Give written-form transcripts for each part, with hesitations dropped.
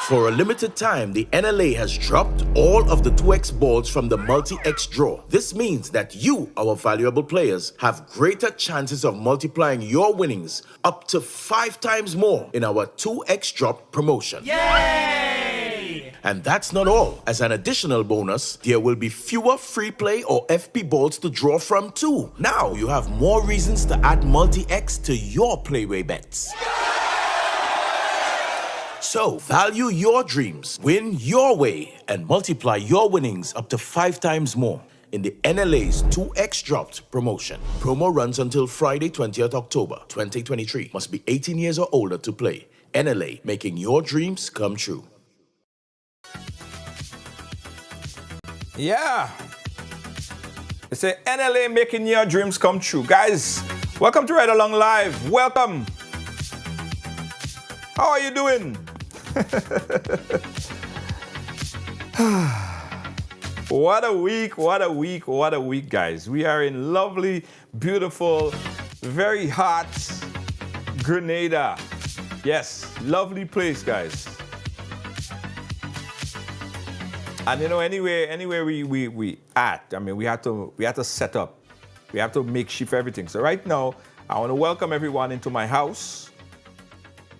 For a limited time, the NLA has dropped all of the 2x balls from the multi-X draw. This means that you, our valuable players, have greater chances of multiplying your winnings up to 5 times more in our 2x drop promotion. Yay! And that's not all. As an additional bonus, there will be fewer free play or FP balls to draw from too. Now you have more reasons to add multi-X to your playway bets. So, value your dreams, win your way, and multiply your winnings up to 5 times more in the NLA's 2x Dropped promotion. Promo runs until Friday, 20th October, 2023. Must be 18 years or older to play. NLA, making your dreams come true. Yeah. It's a NLA making your dreams come true. Guys, welcome to Ride Along Live. Welcome. How are you doing? What a week, what a week, what a week, guys. We are in lovely, beautiful, very hot Grenada. Yes, lovely place, guys. And you know, anywhere we at, I mean, we have to set up. We have to makeshift everything. So right now, I want to welcome everyone into my house.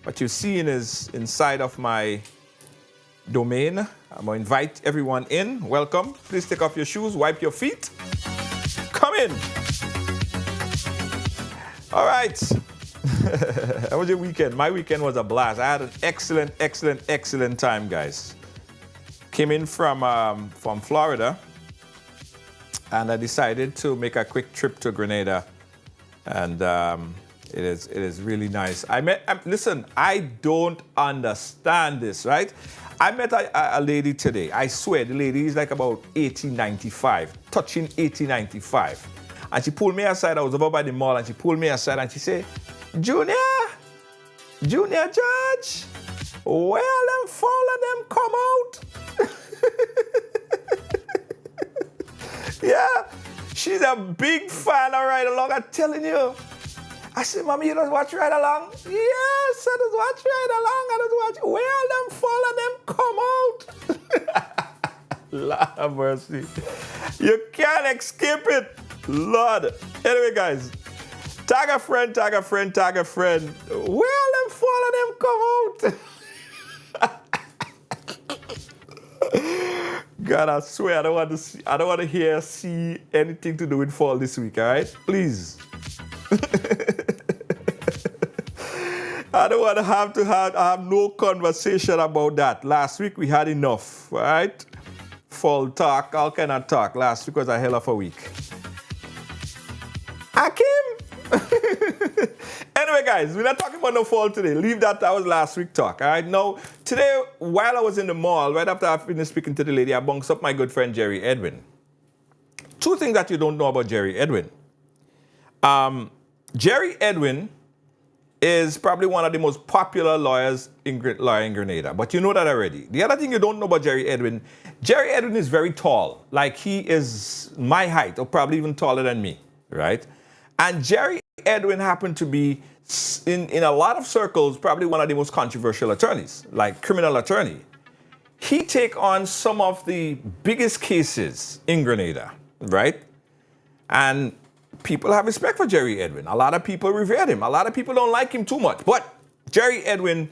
What you're seeing is inside of my domain. I'm going to invite everyone in. Welcome. Please take off your shoes, wipe your feet. Come in. All right. How was your weekend? My weekend was a blast. I had an excellent time, guys. Came in from Florida, and I decided to make a quick trip to Grenada. And it is really nice. Listen, I don't understand this, right? I met a lady today. I swear, the lady is like about 1895, touching 1895. And she pulled me aside. I was over by the mall, and she pulled me aside, and she said, Junior George, where them fall of them come out? Yeah, she's a big fan of Ride Along, I'm telling you. I said, Mommy, you just watch Ride Along? Yes, I just watch Ride Along. I just watch. Where them fall and them come out? Lord have mercy. You can't escape it. Lord. Anyway, guys, tag a friend. Where them fall and them come out? God, I swear, I don't want to see anything to do with fall this week, all right? Please. I don't want to have no conversation about that. Last week we had enough, right? Fall talk, all kind of talk. Last week was a hell of a week. Hakim! Anyway, guys, we're not talking about no fall today. Leave that was last week talk, all right? Now, today, while I was in the mall, right after I finished speaking to the lady, I bunked up my good friend Jerry Edwin. 2 things that you don't know about Jerry Edwin. Jerry Edwin is probably one of the most popular lawyers in Grenada, but you know that already. The other thing you don't know about Jerry Edwin is very tall. Like, he is my height, or probably even taller than me, right? And Jerry Edwin happened to be, in a lot of circles, probably one of the most controversial attorneys, like criminal attorney. He take on some of the biggest cases in Grenada, right? And people have respect for Jerry Edwin. A lot of people revere him. A lot of people don't like him too much. But Jerry Edwin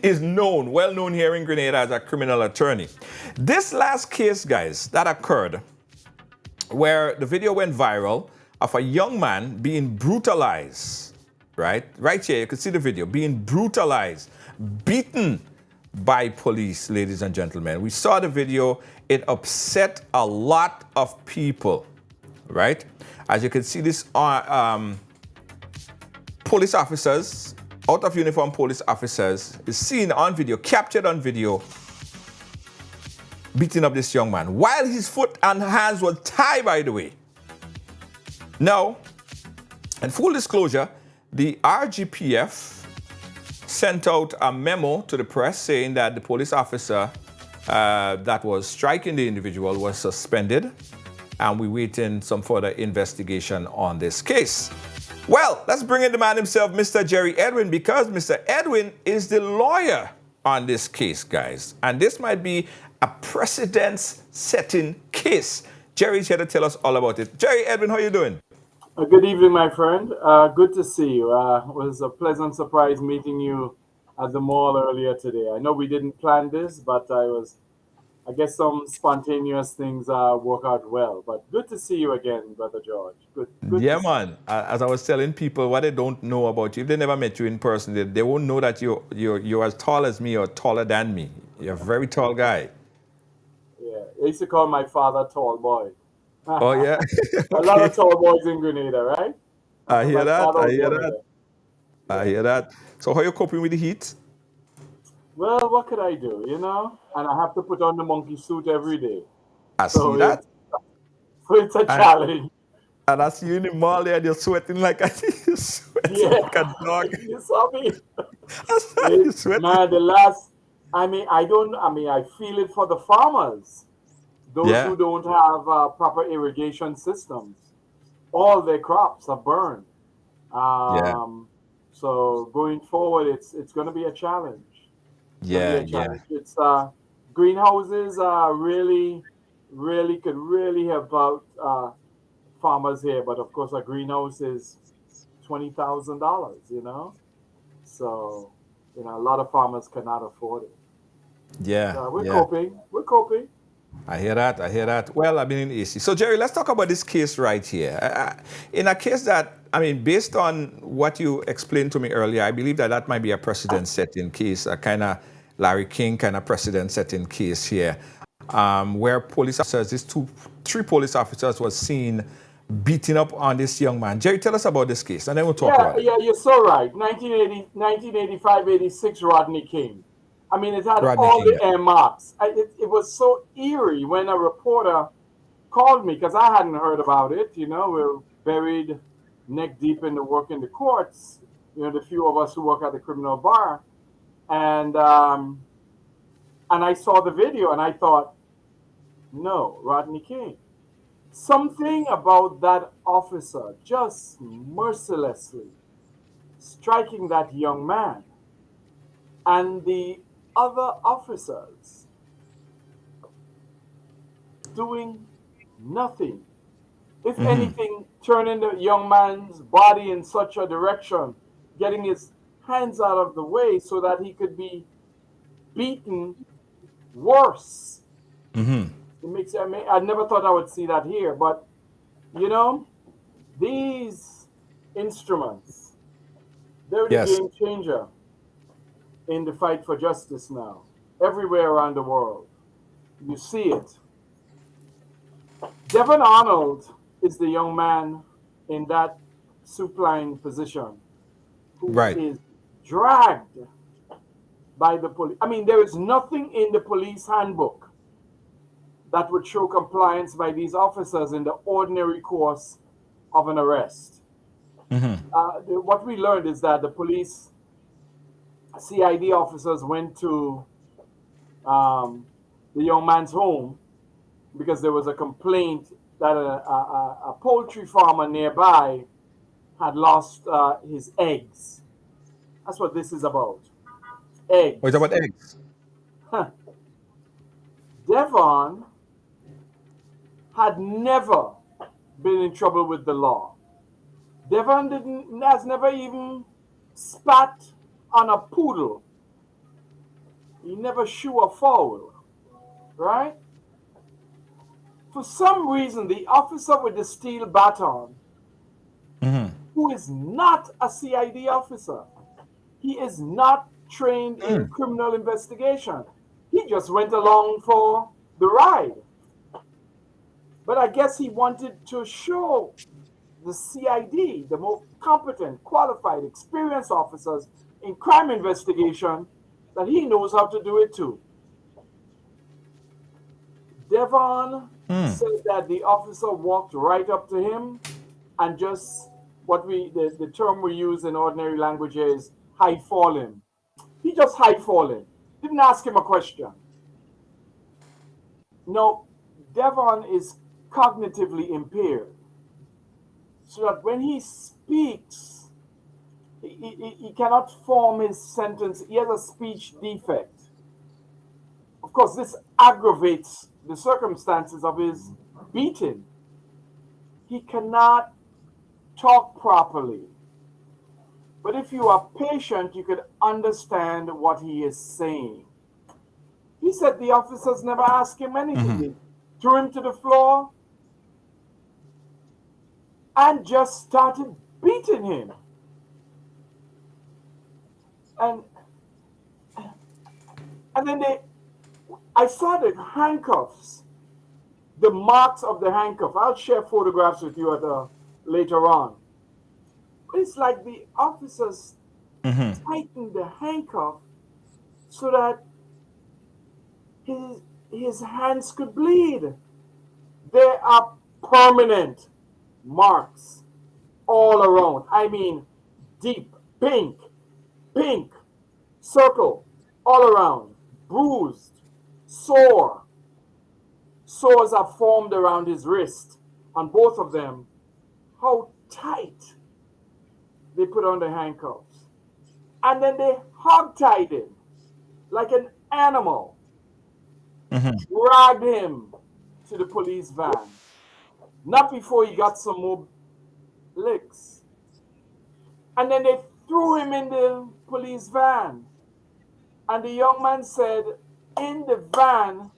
is known, well known here in Grenada as a criminal attorney. This last case, guys, that occurred where the video went viral of a young man being brutalized, right? Right here, you can see the video, being brutalized, beaten by police, ladies and gentlemen. We saw the video. It upset a lot of people, right? As you can see, this police officers, out of uniform police officers, is seen on video, captured on video, beating up this young man while his foot and hands were tied, by the way. Now, in full disclosure, the RGPF sent out a memo to the press saying that the police officer that was striking the individual was suspended, and we're waiting some further investigation on this case. Well, let's bring in the man himself, Mr. Jerry Edwin, because Mr. Edwin is the lawyer on this case, guys. And this might be a precedence-setting case. Jerry's here to tell us all about it. Jerry Edwin, how are you doing? Good evening, my friend. Good to see you. It was a pleasant surprise meeting you at the mall earlier today. I know we didn't plan this, but I guess some spontaneous things work out well. But good to see you again, Brother George. Good Yeah, man. As I was telling people, what they don't know about you, if they never met you in person, they won't know that you're as tall as me or taller than me. You're a very tall guy. Yeah, I used to call my father Tall Boy. Oh, yeah? A lot of tall boys in Grenada, right? I hear My that. father I was hear one of that. them. I hear that. So how are you coping with the heat? Well, what could I do, you know? And I have to put on the monkey suit every day. I So see that. it's a challenge. And I see you in the mall there, and you're sweating like you're sweating Yeah. like a dog. You saw me? I saw you sweating. Man, I feel it for the farmers. Those Yeah. who don't have proper irrigation systems. All their crops are burned. So going forward, it's going to be a challenge. Yeah, It's gonna be a challenge. It's greenhouses really could really help out farmers here, but of course a greenhouse is $20,000, you know. So a lot of farmers cannot afford it. yeah, We're yeah. coping. We're coping. I hear that. I hear that. Well, I've been in AC. So, Jerry, let's talk about this case right here. In a case that, based on what you explained to me earlier, I believe that might be a precedent-setting case, a kind of Larry King kind of precedent-setting case here, where police officers, three police officers was seen beating up on this young man. Jerry, tell us about this case, and then we'll talk about it. Yeah, you're so right. 1985, 86, Rodney King. It had Rodney all King, the air marks. It was so eerie when a reporter called me, because I hadn't heard about it. We're buried neck deep in the work in the courts, the few of us who work at the criminal bar. And I saw the video and I thought, no, Rodney King. Something about that officer just mercilessly striking that young man, and the other officers doing nothing. If anything, turning the young man's body in such a direction, getting his hands out of the way so that he could be beaten worse. It makes I never thought I would see that here, but these instruments, they're the Yes. game changer in the fight for justice now, everywhere around the world. You see it. Devon Arnold is the young man in that supine position who Right. is dragged by the police. There is nothing in the police handbook that would show compliance by these officers in the ordinary course of an arrest. What we learned is that the police CID officers went to the young man's home because there was a complaint that a poultry farmer nearby had lost his eggs. That's what this is about. What about Eggs. eggs? Devon had never been in trouble with the law. Devon has never even spat on a poodle. He never shoo a fowl, right? For some reason, the officer with the steel baton, who is not a CID officer, he is not trained in criminal investigation. He just went along for the ride. But I guess he wanted to show the CID, the more competent, qualified, experienced officers in crime investigation, that he knows how to do it too. Devon said that the officer walked right up to him and just the term we use in ordinary language is high fall him. He just high fall him. Didn't ask him a question. No, Devon is cognitively impaired. So that when he speaks, he cannot form his sentence. He has a speech defect. Of course, this aggravates the circumstances of his beating. He cannot talk properly. But if you are patient, you could understand what he is saying. He said the officers never asked him anything. They threw him to the floor and just started beating him. And then I saw the handcuffs, the marks of the handcuff. I'll share photographs with you later on. It's like the officers tightened the handcuff so that his hands could bleed. There are permanent marks all around. I mean, deep, pink, circle, all around, bruised, sore. Sores are formed around his wrist on both of them. How tight they put on the handcuffs. And then they hog-tied him like an animal, dragged him to the police van. Not before he got some more licks. And then they threw him in the police van. And the young man said, in the van,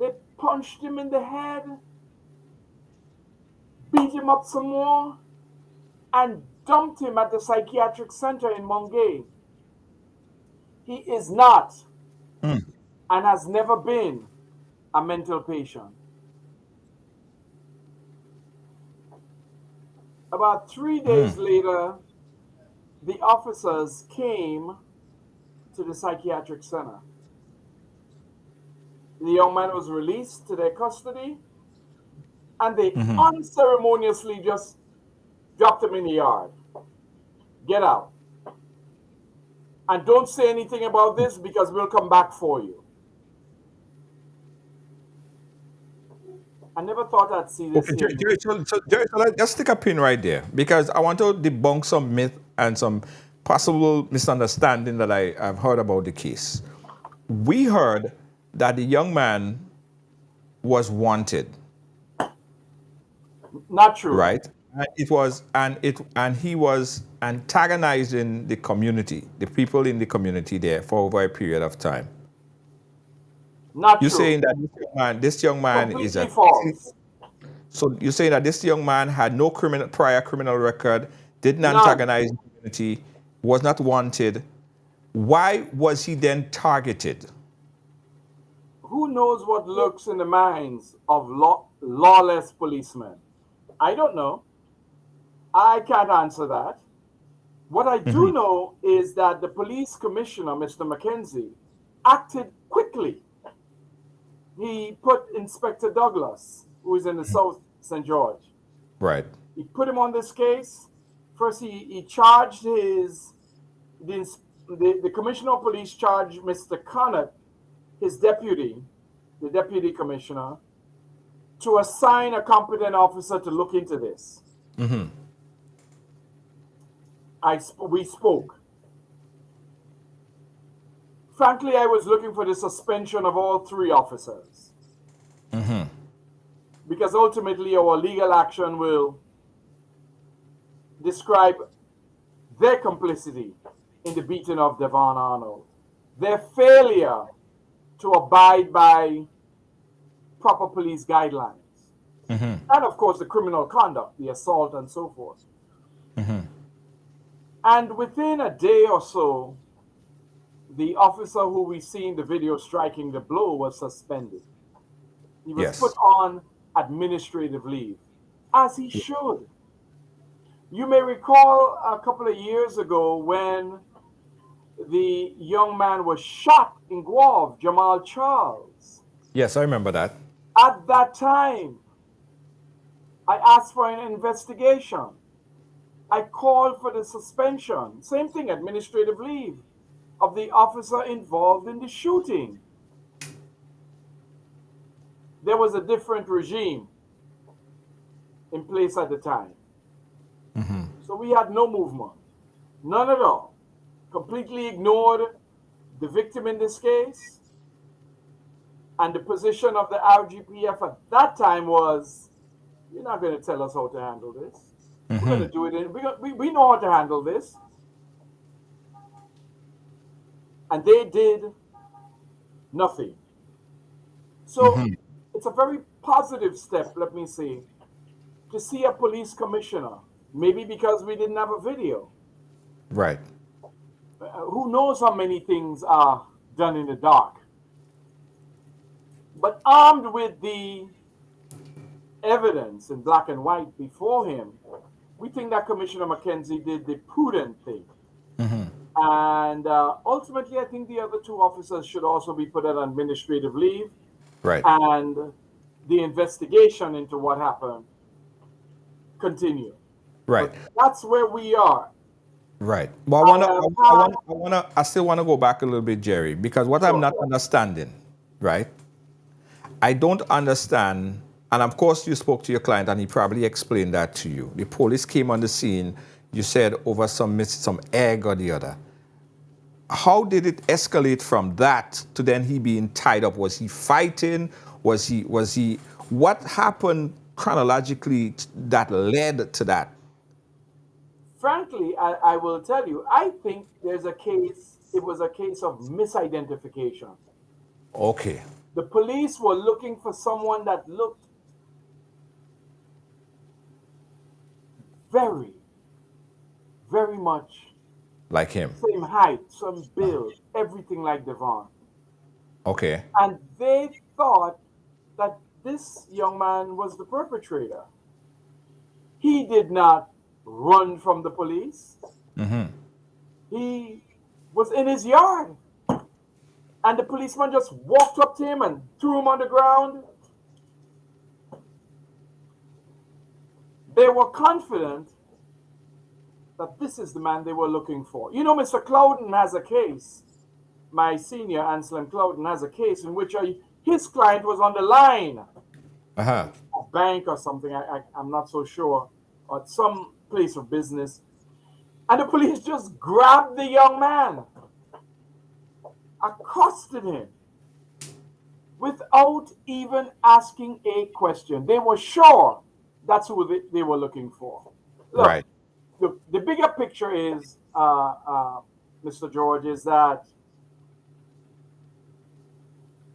they punched him in the head, beat him up some more, and dumped him at the psychiatric center in Mongay. He is not and has never been a mental patient. About 3 days later, the officers came to the psychiatric center. The young man was released to their custody, and they unceremoniously just dropped him in the yard. Get out. And don't say anything about this because we'll come back for you. I never thought I'd see this. Okay, Jerry, so let's stick a pin right there because I want to debunk some myth and some possible misunderstanding that I've heard about the case. We heard that the young man was wanted. Not true. Right? And he was antagonizing the community, the people in the community there for over a period of time. Not You're true. saying that this young man is Completely false. So you're saying that this young man had no prior criminal record, didn't None. antagonize the community, was not wanted. Why was he then targeted? Who knows what lurks in the minds of lawless policemen? I don't know. I can't answer that. What I do know is that the police commissioner, Mr. McKenzie, acted quickly. He put Inspector Douglas, who is in the South St. George. Right. He put him on this case. First, he charged the commissioner of police charged Mr. Connett, his deputy, the deputy commissioner, to assign a competent officer to look into this. We spoke. Frankly, I was looking for the suspension of all 3 officers. Because ultimately our legal action will describe their complicity in the beating of Devon Arnold, their failure to abide by proper police guidelines, and of course the criminal conduct, the assault and so forth. And within a day or so, the officer who we see in the video striking the blow was suspended. He was Yes. put on administrative leave, as he should. You may recall a couple of years ago when the young man was shot in Guave, Jamal Charles. Yes, I remember that. At that time, I asked for an investigation. I called for the suspension, same thing, administrative leave, of the officer involved in the shooting. There was a different regime in place at the time. So we had no movement, none at all. Completely ignored the victim in this case. And the position of the RGPF at that time was, you're not going to tell us how to handle this. We're going to do it. We know how to handle this. And they did nothing. So it's a very positive step, let me say, to see a police commissioner, maybe because we didn't have a video. Right. Who knows how many things are done in the dark. But armed with the evidence in black and white before him, we think that Commissioner McKenzie did the prudent thing. And ultimately, I think the other 2 officers should also be put on administrative leave. Right. And the investigation into what happened continue. Right. But that's where we are. Right. But I still want to go back a little bit, Jerry, because what I'm not understanding, right? I don't understand, and of course you spoke to your client and he probably explained that to you. The police came on the scene, you said over some egg or the other. How did it escalate from that to then he being tied up? Was he fighting? Was he, what happened chronologically that led to that? Frankly, I will tell you, I think it was a case of misidentification. Okay. The police were looking for someone that looked very, very much Like him. same height, some build, everything like Devon. Okay. And they thought that this young man was the perpetrator. He did not run from the police. He was in his yard. And the policeman just walked up to him and threw him on the ground. They were confident that this is the man they were looking for. You know, Mr. Clouden has a case. My senior, Anselm Clouden, has a case in which his client was on the line. A bank or something, I'm not so sure, or some place of business. And the police just grabbed the young man, accosted him, without even asking a question. They were sure that's who they were looking for. Look, Right. The bigger picture is, Mr. George, is that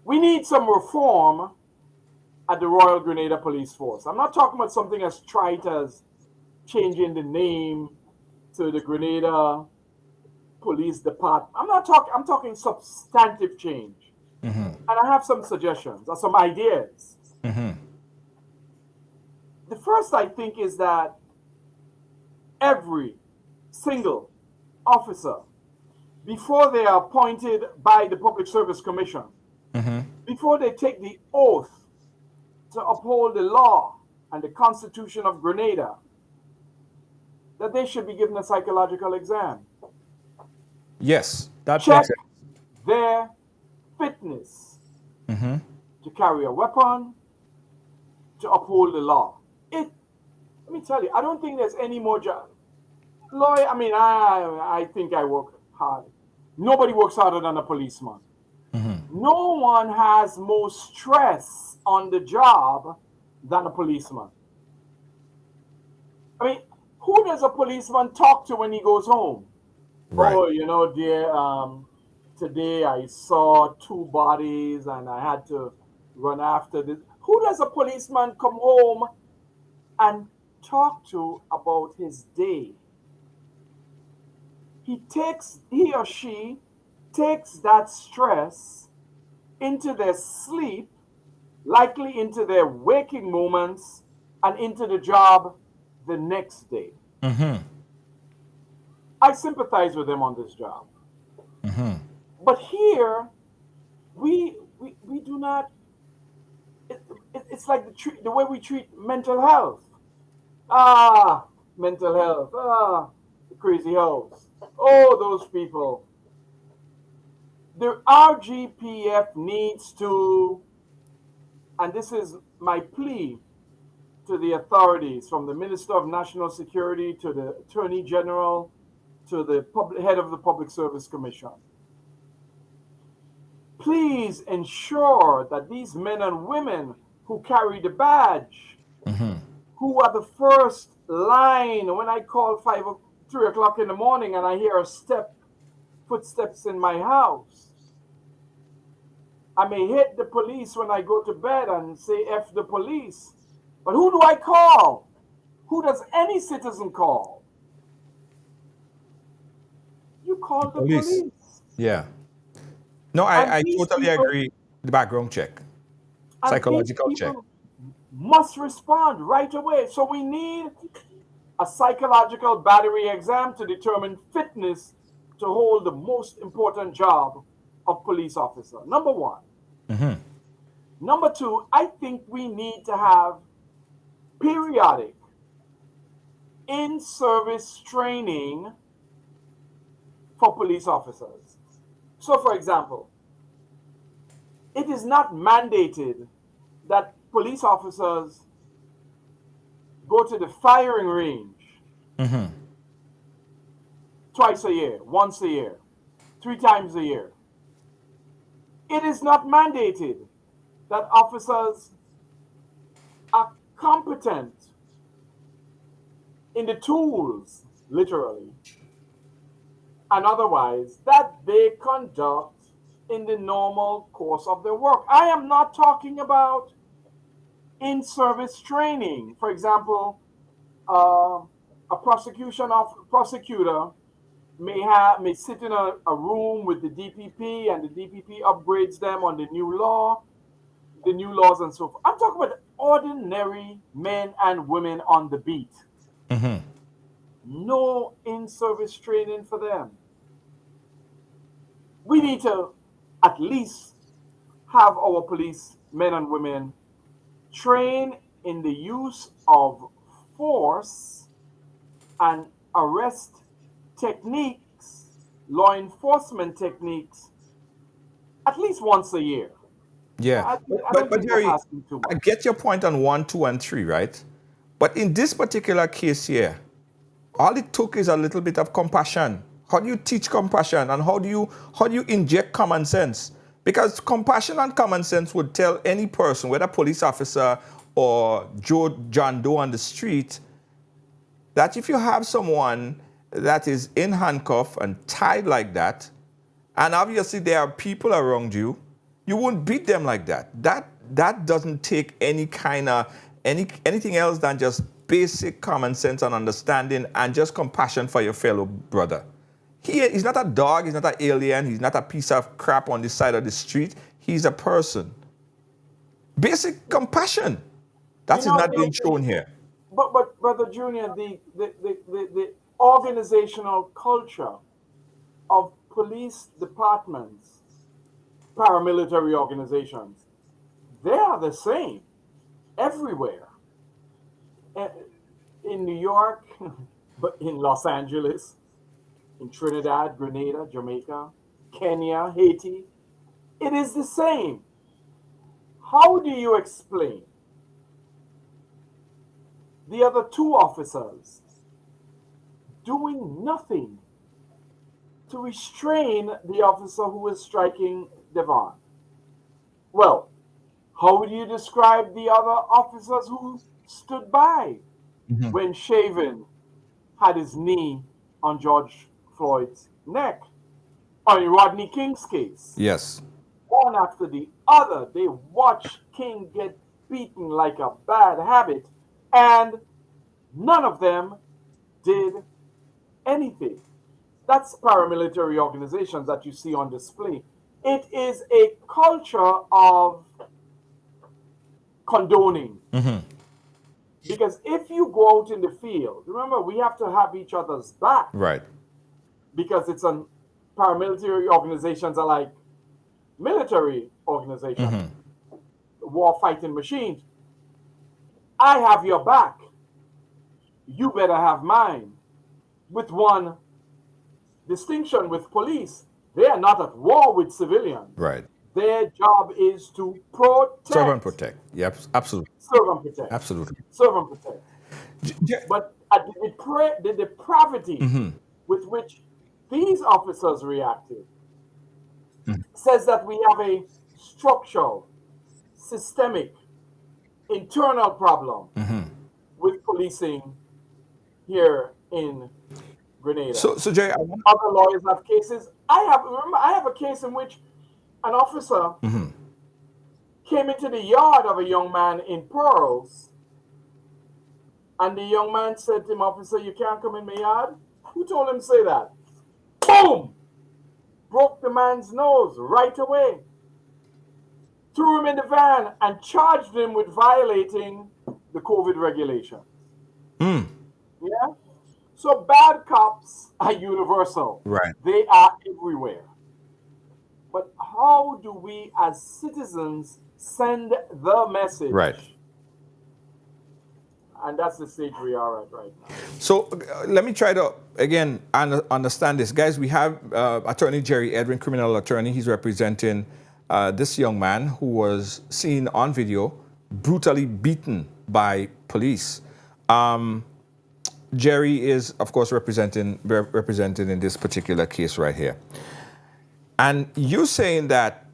we need some reform at the Royal Grenada Police Force. I'm not talking about something as trite as changing the name to the Grenada Police Department. I'm talking substantive change. And I have some suggestions or some ideas. The first, I think, is that every single officer, before they are appointed by the Public Service Commission, before they take the oath to uphold the law and the Constitution of Grenada, that they should be given a psychological exam. Yes, that Check makes sense. their fitness to carry a weapon, to uphold the law. Let me tell you, I don't think there's any more job. Lawyer, I mean, I think I work hard. Nobody works harder than a policeman. No one has more stress on the job than a policeman. I mean, who does a policeman talk to when he goes home? Right. Oh, dear, today I saw 2 bodies and I had to run after this. Who does a policeman come home and talk to about his day? He or she takes that stress into their sleep, likely into their waking moments, and into the job the next day. I sympathize with them on this job. But here, we do not. It's like the way we treat mental health. Mental health. The crazy house. Oh, those people. The RGPF needs to, and this is my plea to the authorities, from the Minister of National Security to the Attorney General to the head of the Public Service Commission. Please ensure that these men and women who carry the badge, who are the first line when I call 3 o'clock in the morning and I hear footsteps in my house. I may hit the police when I go to bed and say F the police. But who do I call? Who does any citizen call? You call the police. Yeah. No, I totally agree. The background check. Psychological check. Must respond right away. So we need a psychological battery exam to determine fitness to hold the most important job of police officer. Number one. Number two, I think we need to have periodic in-service training for police officers. So, for example, it is not mandated that police officers go to the firing range twice a year, once a year, 3 times a year. It is not mandated that officers are competent in the tools, literally, and otherwise, that they conduct in the normal course of their work. I am not talking about in-service training. For example, a prosecutor may sit in a room with the DPP, and the DPP upgrades them on the new laws and so forth. I'm talking about ordinary men and women on the beat. No in-service training for them. We need to at least have our police men and women train in the use of force and arrest techniques, law enforcement techniques, at least once a year. Yeah. But Jerry, I get your point on 1, 2, and 3, right? But in this particular case here, all it took is a little bit of compassion. How do you teach compassion, and how do you inject common sense? Because compassion and common sense would tell any person, whether police officer or John Doe on the street, that if you have someone that is in handcuff and tied like that, and obviously there are people around you, you won't beat them like that. That doesn't take any kind of anything else than just basic common sense and understanding and just compassion for your fellow brother. He's not a dog, he's not an alien, he's not a piece of crap on the side of the street. He's a person. Basic compassion. That's not being shown here. But Brother Junior, the organizational culture of police departments, paramilitary organizations, they are the same everywhere. In New York, but in Los Angeles, in Trinidad, Grenada, Jamaica, Kenya, Haiti, it is the same. How do you explain the other two officers doing nothing to restrain the officer who was striking Devon. Well, how would you describe the other officers who stood by when Shaven had his knee on George Floyd's neck? Or in Rodney King's case, Yes. one after the other, they watched King get beaten like a bad habit, and none of them did anything. That's paramilitary organizations that you see on display. It is a culture of condoning. Because if you go out in the field, remember, we have to have each other's back. Right. Because it's a paramilitary organizations are like military organizations, war fighting machines. I have your back. You better have mine. With one distinction with police, they are not at war with civilians. Right. Their job is to protect. Serve and protect. Yep. Absolutely. Serve and protect. Absolutely. Serve and protect. But at the depravity with which these officers reacted says that we have a structural, systemic, internal problem with policing here in Grenada. So Jerry, Other lawyers have cases. I have a case in which an officer came into the yard of a young man in Pearls, and the young man said to him, "Officer, you can't come in my yard." Who told him to say that? Boom! Broke the man's nose right away. Threw him in the van and charged him with violating the COVID regulations. Yeah? So bad cops are universal. Right. They are everywhere. But how do we as citizens send the message? Right. And that's the stage we are at right now. So let me try to, again, understand this. Guys, we have Attorney Jerry Edwin, criminal attorney. He's representing this young man who was seen on video brutally beaten by police. Jerry is, of course, represented in this particular case right here. And you're saying that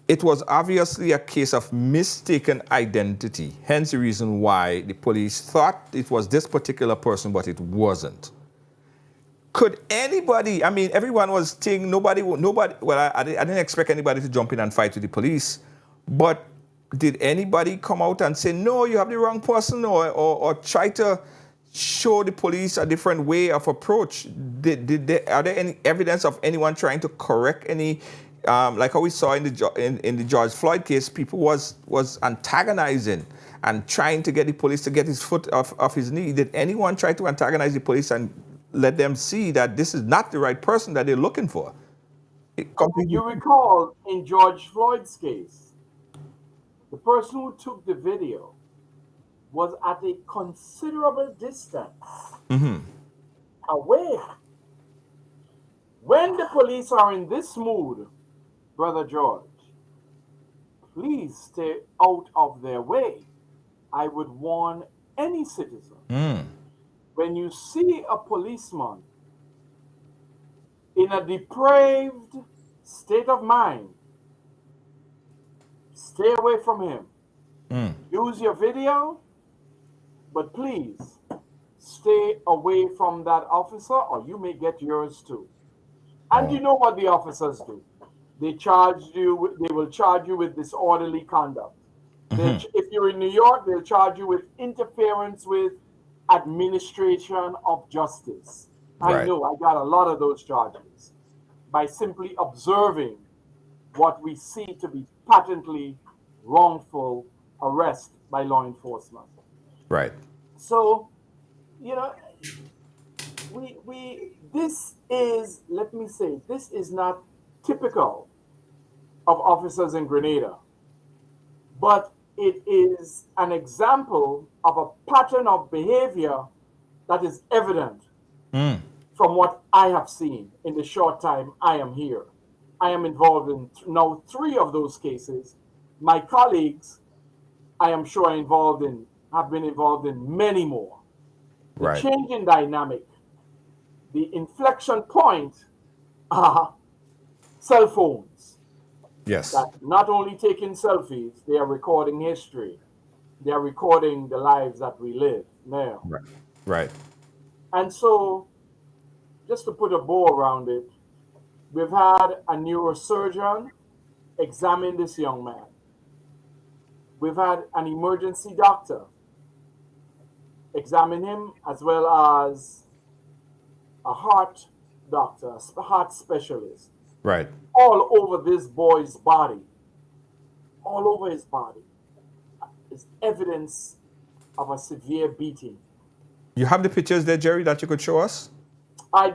it was obviously a case of mistaken identity, hence the reason why the police thought it was this particular person, but it wasn't. Could anybody, I mean, everyone was saying nobody, well, I didn't expect anybody to jump in and fight with the police, but did anybody come out and say, no, you have the wrong person, or try to show the police a different way of approach? Are there any evidence of anyone trying to correct any, like how we saw in the George Floyd case, people was antagonizing and trying to get the police to get his foot off his knee? Did anyone try to antagonize the police and let them see that this is not the right person that they're looking for? You recall in George Floyd's case, the person who took the video was at a considerable distance away. When the police are in this mood, Brother George, please stay out of their way. I would warn any citizen. When you see a policeman in a depraved state of mind, stay away from him. Use your video, but please stay away from that officer or you may get yours too. And you know what the officers do? They will charge you with disorderly conduct. If you're in New York, they'll charge you with interference with administration of justice. I know, I got a lot of those charges by simply observing what we see to be patently wrongful arrest by law enforcement. Right. So, you know, this is, let me say, this is not typical of officers in Grenada, but it is an example of a pattern of behavior that is evident from what I have seen in the short time I am here. I am involved in now 3 of those cases. My colleagues, I am sure, are involved in have been involved in many more. The Right. change in dynamic, the inflection point are cell phones Yes. that not only taking selfies, they are recording history. They are recording the lives that we live now. Right. Right. And so, just to put a bow around it, we've had a neurosurgeon examine this young man. We've had an emergency doctor examine him, as well as a heart doctor, a heart specialist, Right. all over this boy's body, all over his body, is evidence of a severe beating. You have the pictures there, Jerry, that you could show us? I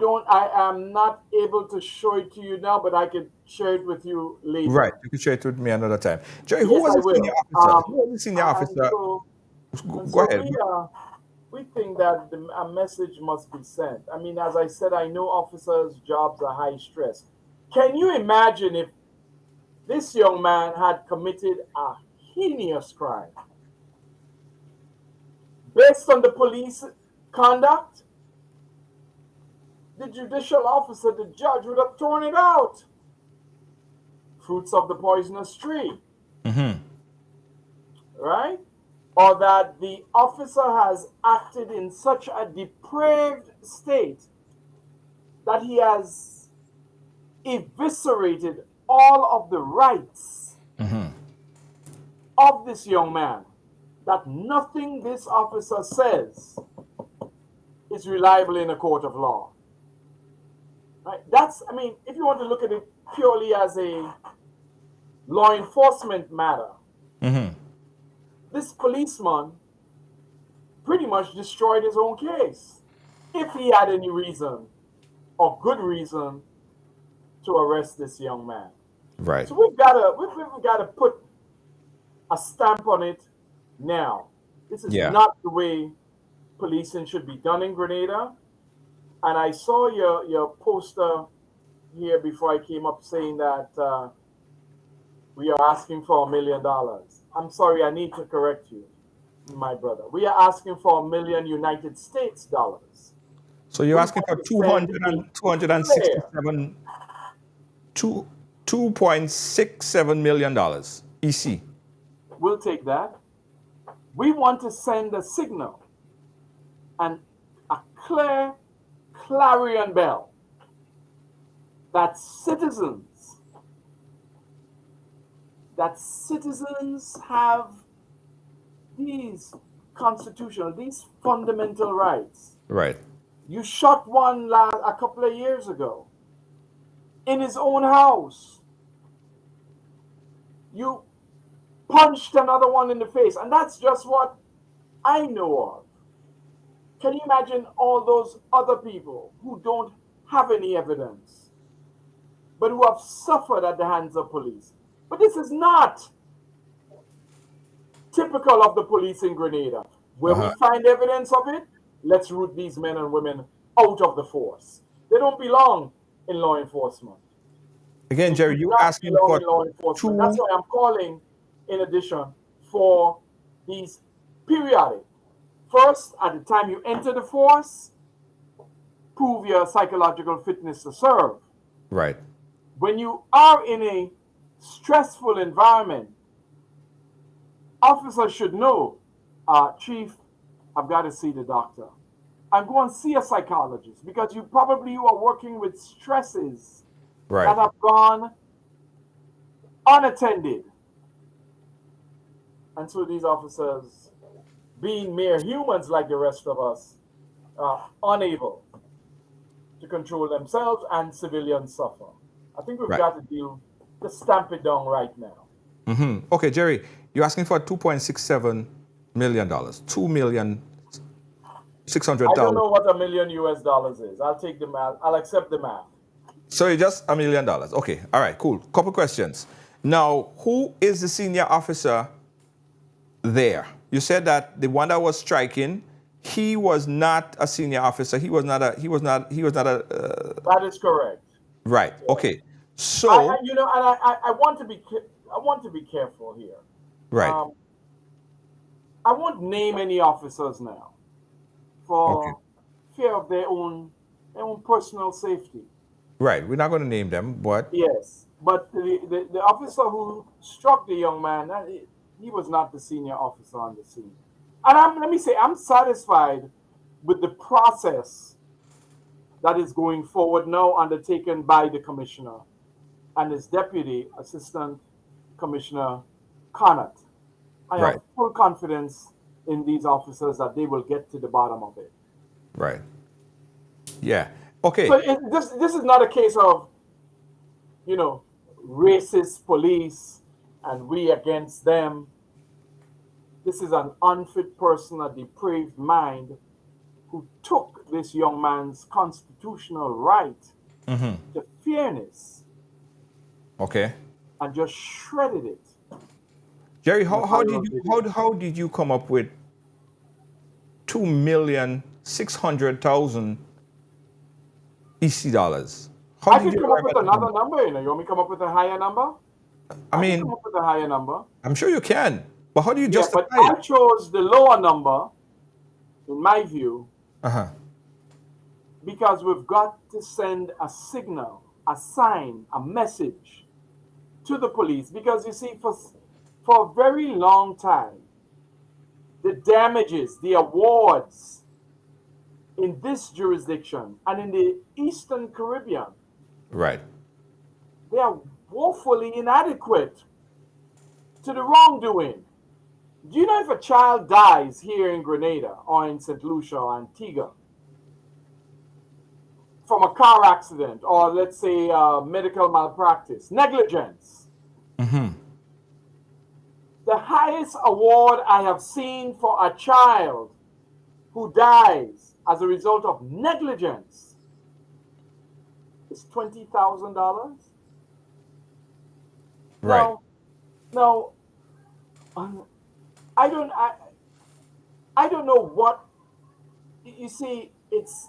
am not able to show it to you now, but I can share it with you later. Right. You could share it with me another time. Jerry, who Yes, was I the senior will. officer? Who was the senior And officer? so, Go ahead. we think that a message must be sent. I mean, as I said, I know officers' jobs are high stress. Can you imagine if this young man had committed a heinous crime based on the police conduct? The judicial officer, the judge, would have thrown it out. Fruits of the poisonous tree, right? Or that the officer has acted in such a depraved state that he has eviscerated all of the rights of this young man, that nothing this officer says is reliable in a court of law. Right? That's, I mean, if you want to look at it purely as a law enforcement matter, this policeman pretty much destroyed his own case if he had any reason or good reason to arrest this young man. Right. So we've got to put a stamp on it now. This is Yeah. not the way policing should be done in Grenada. And I saw your poster here before I came up saying that we are asking for $1 million. I'm sorry, I need to correct you, my brother. We are asking for $1 million United States dollars. So you're We asking for want to send a 267, 2.67 million dollars EC. We'll take that. We want to send a signal and a clear clarion bell that citizens have these constitutional, these fundamental rights. Right. You shot one lad a couple of years ago in his own house. You punched another one in the face, and that's just what I know of. Can you imagine all those other people who don't have any evidence, but who have suffered at the hands of police? But this is not typical of the police in Grenada. Where we find evidence of it, let's root these men and women out of the force. They don't belong in law enforcement. Again, They Jerry, do you not asking belong for in law enforcement. two. That's why I'm calling, in addition, for these periodic. First, at the time you enter the force, prove your psychological fitness to serve. Right. When you are in a stressful environment, officers should know, Chief, I've got to see the doctor. And go and see a psychologist, because you are working with stresses that Right. have gone unattended. And so these officers, being mere humans like the rest of us, are unable to control themselves, and civilians suffer. I think we've Right. got to stamp it down right now. Okay, Jerry, you're asking for $2.67 million. I don't know what $1 million US dollars is. I'll take the math. I'll accept the math. So it's just $1 million. Okay. All right, cool. Couple questions. Now, who is the senior officer there? You said that the one that was striking, he was not a senior officer. He was not a. That is correct. Right. Okay. So. I want to be careful here. Right. I won't name any officers now Okay. for fear of their own personal safety. Right. We're not going to name them, but Yes, but the officer who struck the young man, he was not the senior officer on the scene. And let me say, I'm satisfied with the process that is going forward now, undertaken by the commissioner and his deputy assistant commissioner, Connaught. I have right. full confidence in these officers that they will get to the bottom of it. Right. Yeah. So Okay. this is not a case of, you know, racist police and we against them. This is an unfit person, a depraved mind who took this young man's constitutional right to fairness Okay. and just shredded it Jerry, in a how did viral you video. how did you come up with 2,600,000 EC dollars? How I did could you come up arrive with at that number? another number, you know. You want me to come up with a higher number? I I could come mean, up with a higher number. I'm sure you can, but how do you Yeah, but justify I it? chose the lower number, in my view, Uh-huh. because we've got to send a signal, a sign, a message to the police. Because you see, for a very long time, the damages, the awards in this jurisdiction and in the Eastern Caribbean, Right. they are woefully inadequate to the wrongdoing. Do you know if a child dies here in Grenada or in St. Lucia or Antigua from a car accident or, let's say, medical malpractice, negligence? The highest award I have seen for a child who dies as a result of negligence is $20,000. Right. Now, now, I don't, I, I don't know what you see. It's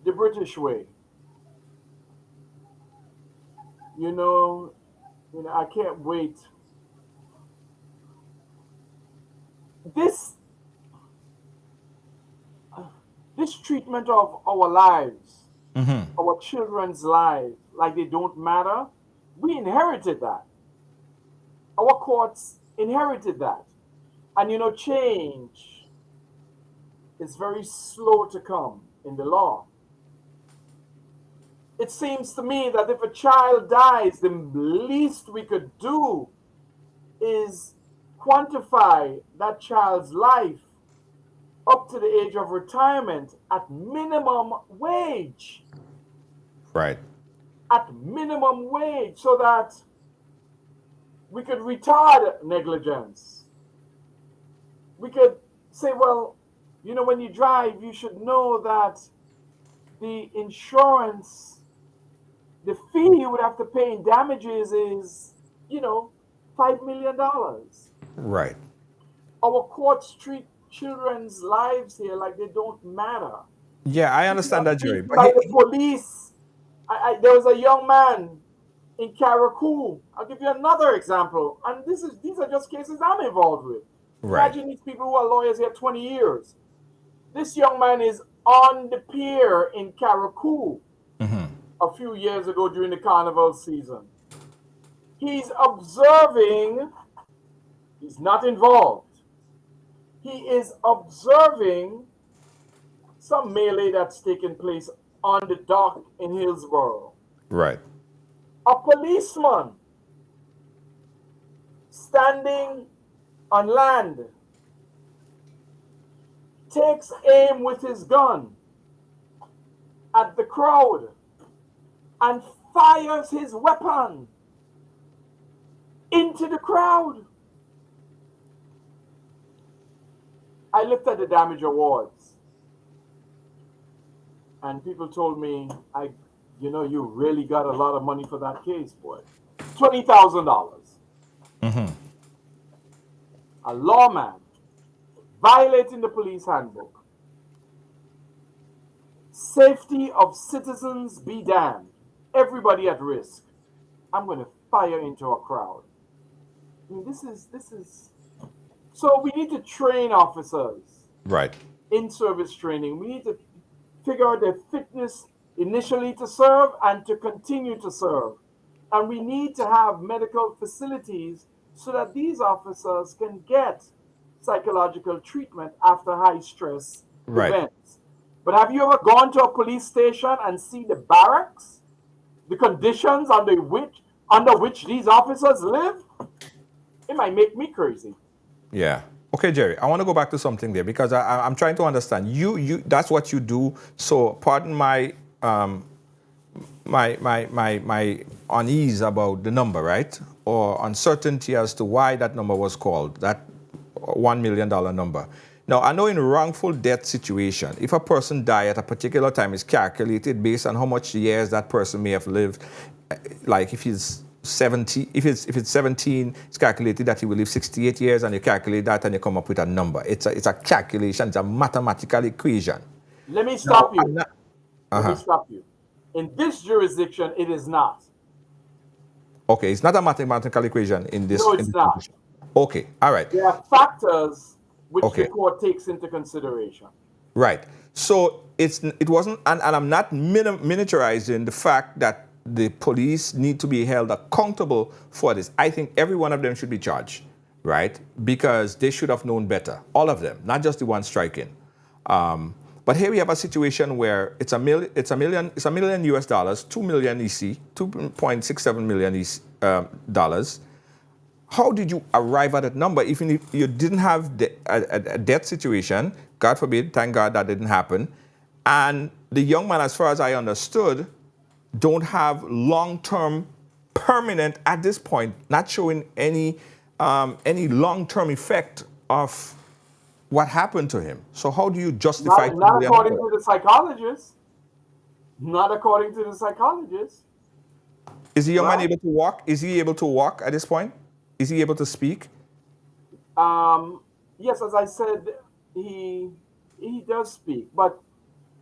the British way, you know. You know, I can't wait. This this treatment of our lives, our children's lives, like they don't matter. We inherited that. Our courts inherited that. And you know, change is very slow to come in the law. It seems to me that if a child dies, the least we could do is quantify that child's life up to the age of retirement at minimum wage. Right. At minimum wage, so that we could retard negligence. We could say, well, you know, when you drive, you should know that the insurance, the fee you would have to pay in damages is, you know, $5 million. Right. Our courts treat children's lives here like they don't matter. Yeah, I People understand are that, Jerry. beaten But by the police. There was a young man in Caracou. I'll give you another example. And these are just cases I'm involved with. right. Imagine these people who are lawyers here 20 years. This young man is on the pier in Caracou a few years ago during the carnival season. He's observing, he's not involved. He is observing some melee that's taken place on the dock in Hillsborough. Right. A policeman standing on land takes aim with his gun at the crowd and fires his weapon into the crowd. I looked at the damage awards and people told me, you really got a lot of money for that case, boy. $20,000. A lawman violating the police handbook. Safety of citizens be damned. Everybody at risk. I'm going to fire into a crowd. I mean, this is So we need to train officers Right. in service training. We need to figure out their fitness initially to serve and to continue to serve. And we need to have medical facilities so that these officers can get psychological treatment after high stress Right. events. But have you ever gone to a police station and see the barracks, the conditions under which these officers live? It might make me crazy. Yeah. Okay, Jerry, I want to go back to something there because I'm trying to understand. That's what you do. So pardon my my unease about the number, right? Or uncertainty as to why that number was called, that $1 million number. Now, I know in a wrongful death situation, if a person died at a particular time, it's calculated based on how much years that person may have lived. Like if he's 70, if it's 17, it's calculated that he will live 68 years, and you calculate that and you come up with a number. It's a calculation, it's a mathematical equation. Let me stop you. Let me stop you. In this jurisdiction, it is not. Okay, it's not a mathematical equation in this. No, it's not. Position. Okay, all right. There are factors which the court takes into consideration. Right. So it wasn't, and I'm not miniaturizing the fact that the police need to be held accountable for this. I think every one of them should be charged, right? Because they should have known better. All of them, not just the one striking. But here we have a situation where it's a million US dollars, 2 million EC, 2.67 million EC, dollars. How did you arrive at that number? Even if you didn't have a death situation, God forbid, thank God that didn't happen. And the young man, as far as I understood, don't have long-term, permanent, at this point, not showing any long-term effect of what happened to him. So how do you justify? Not according to the psychologist. Not according to the psychologist. Is the young man able to walk? Is he able to walk at this point? Is he able to speak? Yes, as I said, he does speak. But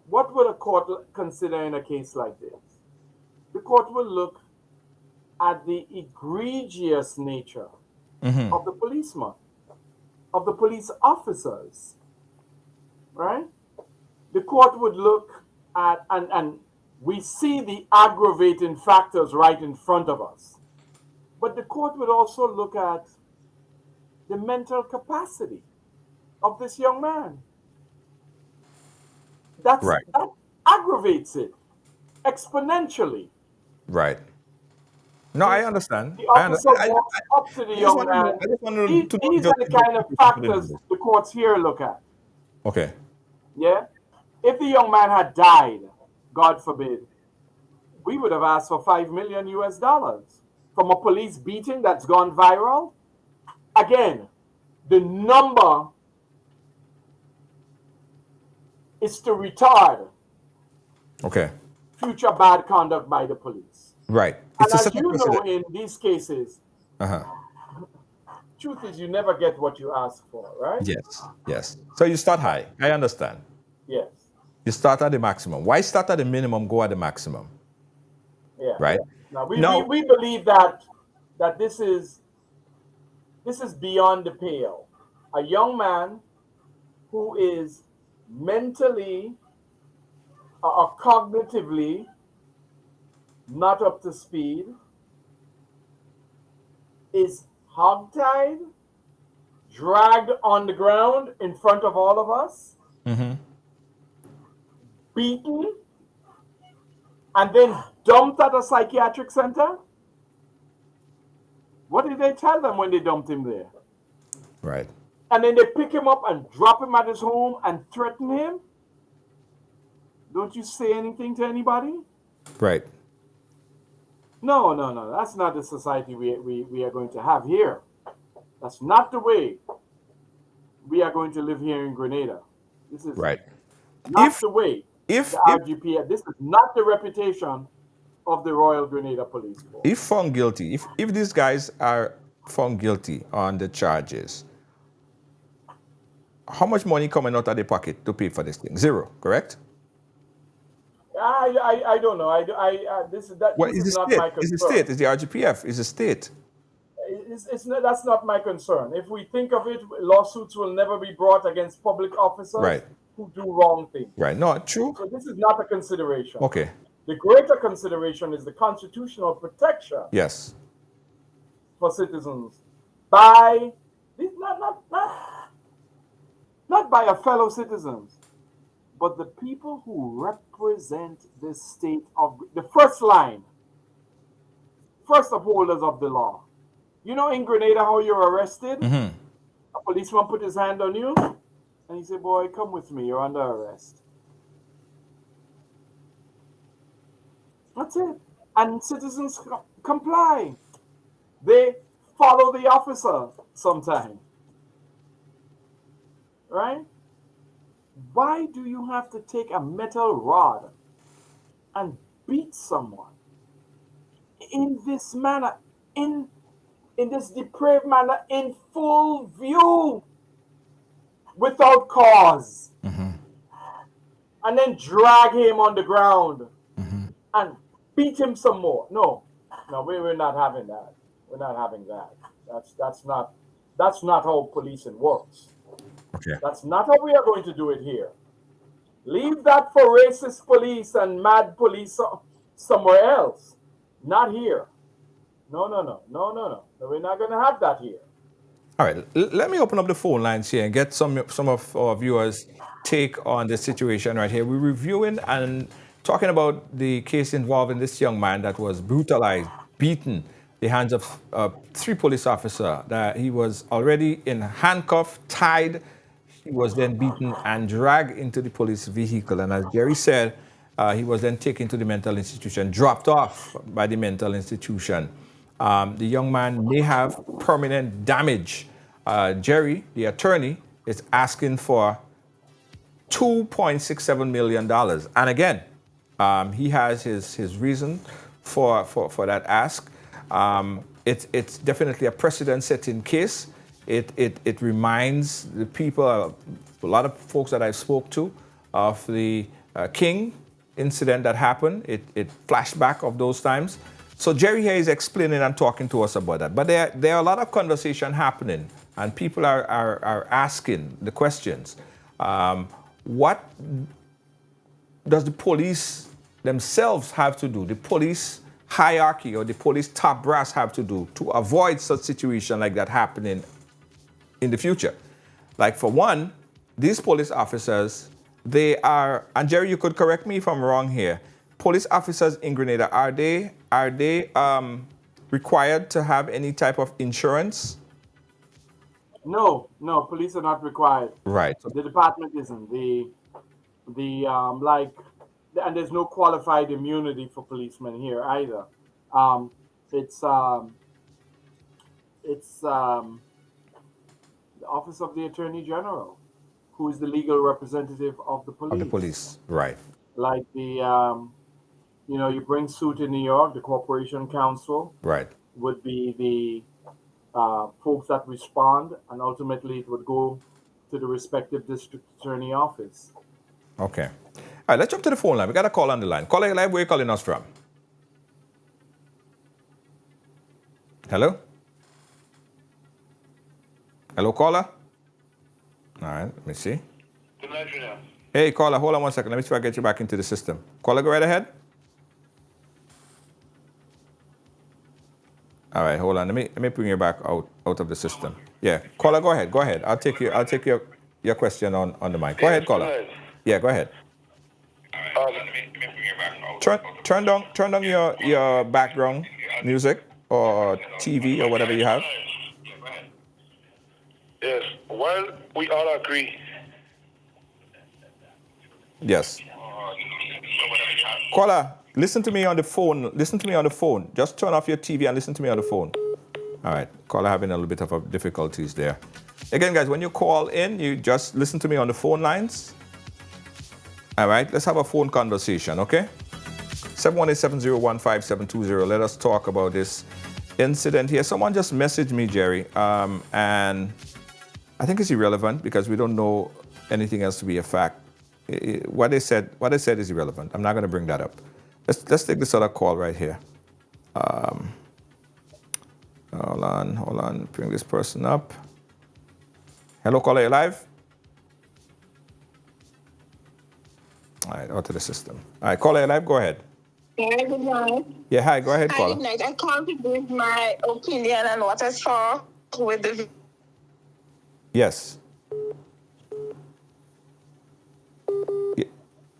what would a court consider in a case like this? The court will look at the egregious nature of the policeman, of the police officers, right? The court would look at, and we see the aggravating factors right in front of us. But the court would also look at the mental capacity of this young man. That aggravates it exponentially. Right. No, I understand. The officer walks up to the young man. These are the kind of factors the courts here look at. Okay. Yeah? If the young man had died, God forbid, we would have asked for $5 million US from a police beating that's gone viral. Again, the number is to retard future bad conduct by the police. Right. And as you know, in these cases, truth is you never get what you ask for, right? Yes. So you start high. I understand. Yes. You start at the maximum. Why start at the minimum, go at the maximum? Yeah. Right? Now, we believe that this is beyond the pale. A young man who is mentally or cognitively not up to speed is hogtied, dragged on the ground in front of all of us, beaten, and then dumped at a psychiatric center. What did they tell them when they dumped him there? Right. And then they pick him up and drop him at his home and threaten him? Don't you say anything to anybody? Right. No. That's not the society we are going to have here. That's not the way we are going to live here in Grenada. This is not the way. The RGPF, this is not the reputation of the Royal Grenada Police Force. If found guilty, if these guys are found guilty on the charges, how much money coming out of their pocket to pay for this thing? Zero, correct? I don't know. This is not my concern. It's the state. It's the RGPF. It's the state. that's not my concern. If we think of it, lawsuits will never be brought against public officers Right. who do wrong things. Right. No, true. So this is not a consideration. Okay. The greater consideration is the constitutional protection Yes. for citizens by not by a fellow citizens, but the people who represent the state of the first upholders of the law. You know, in Grenada, how you're arrested? Mm-hmm. A policeman put his hand on you, and he said, "Boy, come with me. You're under arrest." That's it. And citizens comply. They follow the officer sometimes. Right? Why do you have to take a metal rod and beat someone in this manner, in this depraved manner, in full view, without cause, and then drag him on the ground and beat him some more? No, we're not having that. We're not having that. That's not how policing works. Okay. That's not how we are going to do it here. Leave that for racist police and mad police somewhere else. Not here. No. We're not going to have that here. All right. Let me open up the phone lines here and get some of our viewers' take on the situation right here. We're reviewing and talking about the case involving this young man that was brutalized, beaten, the hands of 3 police officers. That he was already in handcuffs, tied. He was then beaten and dragged into the police vehicle. And as Jerry said, he was then taken to the mental institution, dropped off by the mental institution. The young man may have permanent damage. Jerry, the attorney, is asking for $2.67 million. And again, he has his reason for that ask. It's definitely a precedent-setting case. It reminds the people, a lot of folks that I've spoke to, of the King incident that happened. It flashback of those times. So Jerry here is explaining and talking to us about that. But there are a lot of conversation happening, and people are asking the questions. What does the police themselves have to do? The police hierarchy or the police top brass have to do to avoid such situation like that happening in the future? Like, for one, these police officers, they are, and Jerry, you could correct me if I'm wrong here, police officers in Grenada, are they required to have any type of insurance? No, police are not required. Right. The department isn't. And there's no qualified immunity for policemen here either. It's the Office of the Attorney General, who is the legal representative of the police. Of the police, right. Like you bring suit in New York, the Corporation Counsel Right. would be the folks that respond, and ultimately it would go to the respective district attorney office. Okay. All right, let's jump to the phone line. We got a call on the line. Caller live, where are you calling us from? Hello? Hello, caller? All right, let me see. Hey, caller, hold on one second. Let me see if I get you back into the system. Caller, go right ahead. All right, hold on. Let me bring you back out of the system. Yeah, caller, go ahead. Go ahead. I'll take your question on the mic. Go ahead, caller. Yeah, go ahead. Turn down your background music or TV or whatever you have. Yes. Well, we all agree. Yes. Caller, listen to me on the phone. Listen to me on the phone. Just turn off your TV and listen to me on the phone. All right. Caller having a little bit of difficulties there. Again, guys, when you call in, you just listen to me on the phone lines. All right. Let's have a phone conversation, okay? 718-701-5720. Let us talk about this incident here. Someone just messaged me, Jerry, and I think it's irrelevant because we don't know anything else to be a fact. What they said is irrelevant. I'm not going to bring that up. Let's take this other call right here. Hold on. Bring this person up. Hello, caller, you live? All right, out of the system. All right, caller, you live? Go ahead. Yeah, good night. Yeah, hi, go ahead, Hi, caller. good night. I called to give my opinion on what I saw with the... Yes.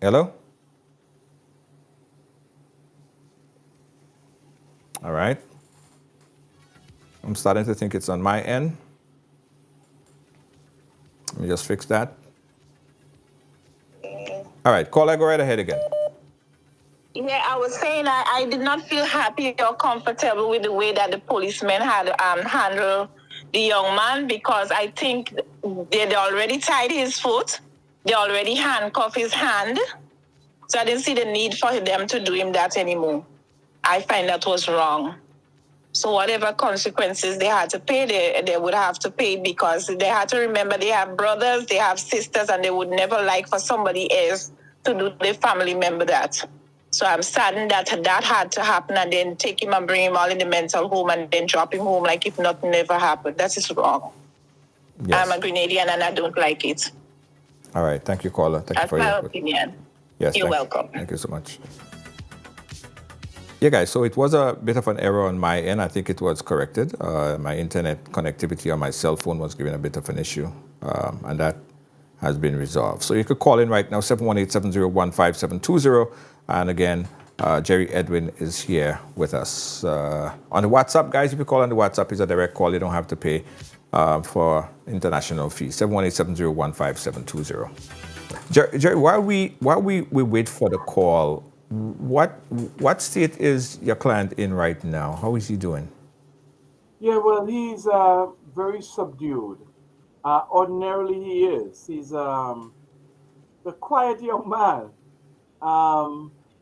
Hello? All right. I'm starting to think it's on my end. Let me just fix that. All right, caller, go right ahead again. Yeah, I was saying I did not feel happy or comfortable with the way that the policeman had handled the young man, because I think they'd already tied his foot. They already handcuffed his hand. So I didn't see the need for them to do him that anymore. I find that was wrong. So whatever consequences they had to pay, they would have to pay, because they had to remember they have brothers, they have sisters, and they would never like for somebody else to do their family member that. So I'm saddened that had to happen, and then take him and bring him all in the mental home and then drop him home like if nothing ever happened. That is wrong. Yes. I'm a Grenadian and I don't like it. All right, thank you, caller. Thank you That's for my your input. opinion. Yes, You're welcome. Thank you so much. Yeah, guys, so it was a bit of an error on my end. I think it was corrected. My internet connectivity on my cell phone was giving a bit of an issue, and that has been resolved. So you could call in right now, 718-701-5720. And again, Jerry Edwin is here with us. On the WhatsApp, guys, if you call on the WhatsApp, it's a direct call. You don't have to pay for international fees. 718-701-5720. Jerry, while we wait for the call, what state is your client in right now? How is he doing? Yeah, well, he's very subdued. Ordinarily, he is. He's the quiet young man.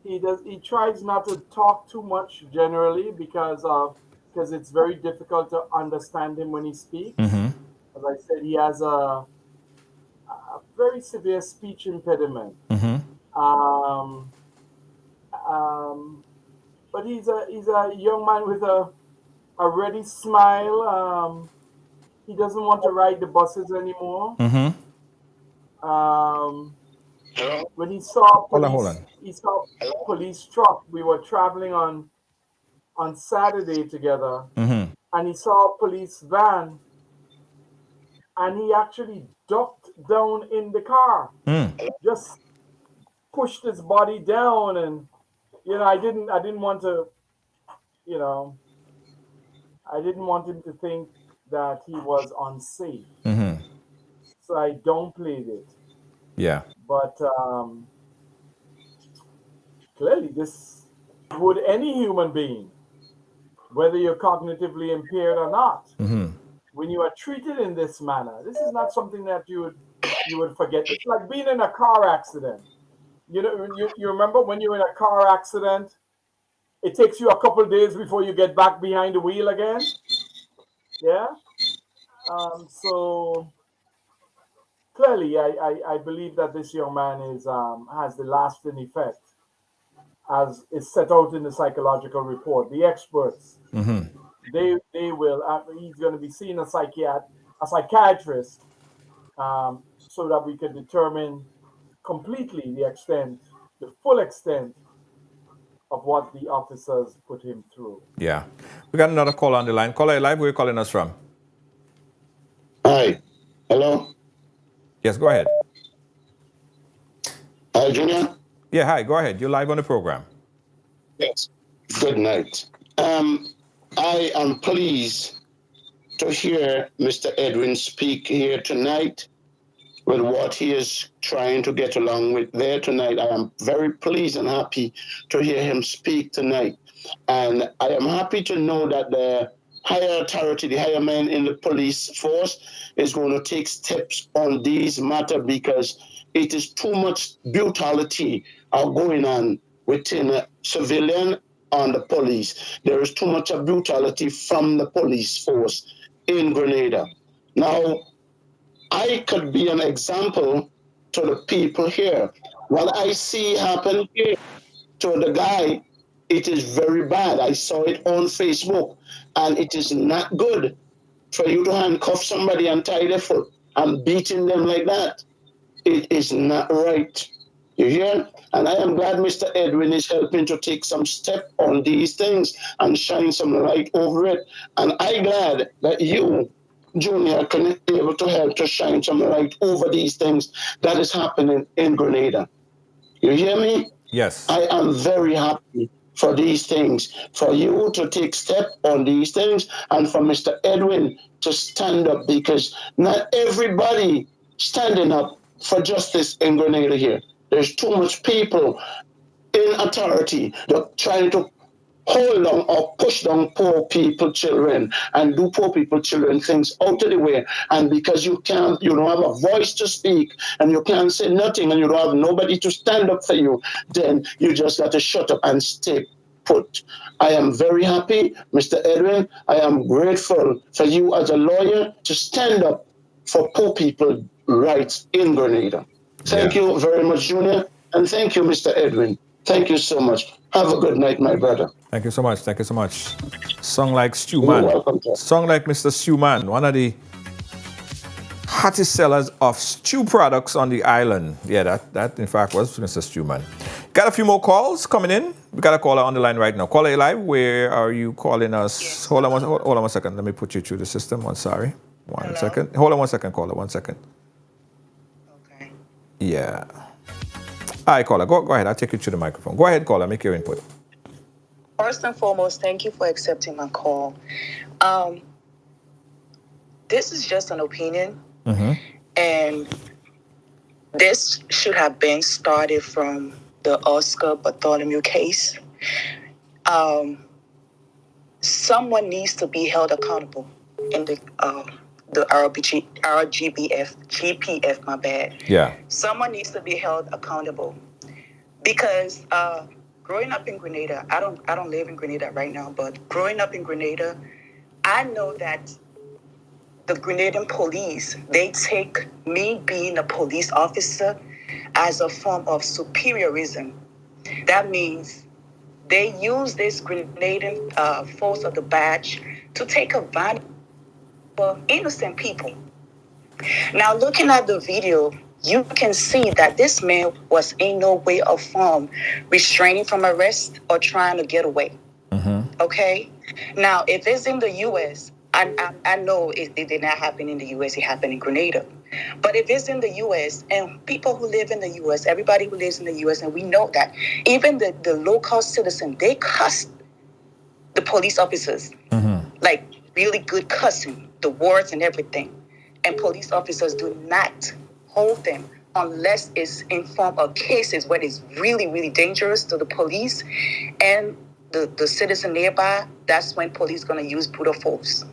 He tries not to talk too much generally because it's very difficult to understand him when he speaks. Mm-hmm. As I said, he has a very severe speech impediment. Mm-hmm. Um, but he's a young man with a ready smile. He doesn't want to ride the buses anymore. Mm-hmm. When he saw Hold police, on. he saw police truck. We were traveling on Saturday together, Mm-hmm. and he saw a police van, and he actually ducked down in the car, just pushed his body down, and I didn't want to, I didn't want him to think that he was unsafe, Mm-hmm. so I downplayed it. Yeah. But clearly, this would any human being, whether you're cognitively impaired or not, when you are treated in this manner, this is not something that you would forget. It's like being in a car accident. You remember when you're in a car accident, it takes you a couple of days before you get back behind the wheel again. Yeah. So clearly, I believe that this young man has the lasting effect, as is set out in the psychological report. The experts, they will. He's going to be seeing a psychiatrist, so that we can determine completely the full extent of what the officers put him through. Yeah. We got another call on the line. Caller, live, where are you calling us from? Hi. Hello. Yes, go ahead. Hi, Junior. Yeah, hi, go ahead. You're live on the program. Yes. Good night. I am pleased to hear Mr. Edwin speak here tonight with what he is trying to get along with there tonight. I am very pleased and happy to hear him speak tonight. And I am happy to know that the higher authority, the higher man in the police force is going to take steps on these matters, because it is too much brutality going on within a civilian and the police. There is too much brutality from the police force in Grenada. Now, I could be an example to the people here. What I see happen here to the guy, it is very bad. I saw it on Facebook. And it is not good for you to handcuff somebody and tie their foot and beating them like that. It is not right. You hear? And I am glad Mr. Edwin is helping to take some step on these things and shine some light over it. And I'm glad that you, Junior, can be able to help to shine some light over these things that is happening in Grenada. You hear me? Yes. I am very happy for these things, for you to take step on these things, and for Mr. Edwin to stand up, because not everybody standing up for justice in Grenada here. There's too much people in authority that trying to hold on or push down poor people children and do poor people children things out of the way. And because you don't have a voice to speak and you can't say nothing and you don't have nobody to stand up for you, then you just got to shut up and stay put. I am very happy, Mr. Edwin. I am grateful for you as a lawyer to stand up for poor people rights in Grenada. Thank you very much, Junior. And thank you, Mr. Edwin. Thank you so much. Have a good night, my brother. Thank you so much. Thank you so much. Song like Stew You're Man. welcome, sir. Song like Mr. Stew Man, one of the hottest sellers of stew products on the island. Yeah, that in fact was Mr. Stew Man. Got a few more calls coming in. We got a caller on the line right now. Caller, you live? Where are you calling us? Yes. Hold on one second. Let me put you through the system. I'm sorry. One Hello? second. Hold on 1 second, caller. 1 second. Okay. Yeah. All right, caller. Go ahead. I'll take you to the microphone. Go ahead, caller. Make your input. First and foremost, thank you for accepting my call. This is just an opinion, and this should have been started from the Oscar Bartholomew case. Someone needs to be held accountable in the GPF, my bad. Yeah. Someone needs to be held accountable because growing up in Grenada, I don't live in Grenada right now, but growing up in Grenada, I know that the Grenadian police, they take me being a police officer as a form of superiorism. That means they use this Grenadian force of the badge to take advantage of innocent people. Now, looking at the video, you can see that this man was in no way or form restraining from arrest or trying to get away. Okay? Now, if it's in the U.S., I know it did not happen in the U.S., it happened in Grenada. But if it's in the U.S., and people who live in the U.S., everybody who lives in the U.S., and we know that, even the local citizen, they cuss the police officers, like really good cussing, the words and everything. And police officers do not hold them unless it's in form of cases where it's really, really dangerous to the police and the citizen nearby. That's when police going to use brutal force.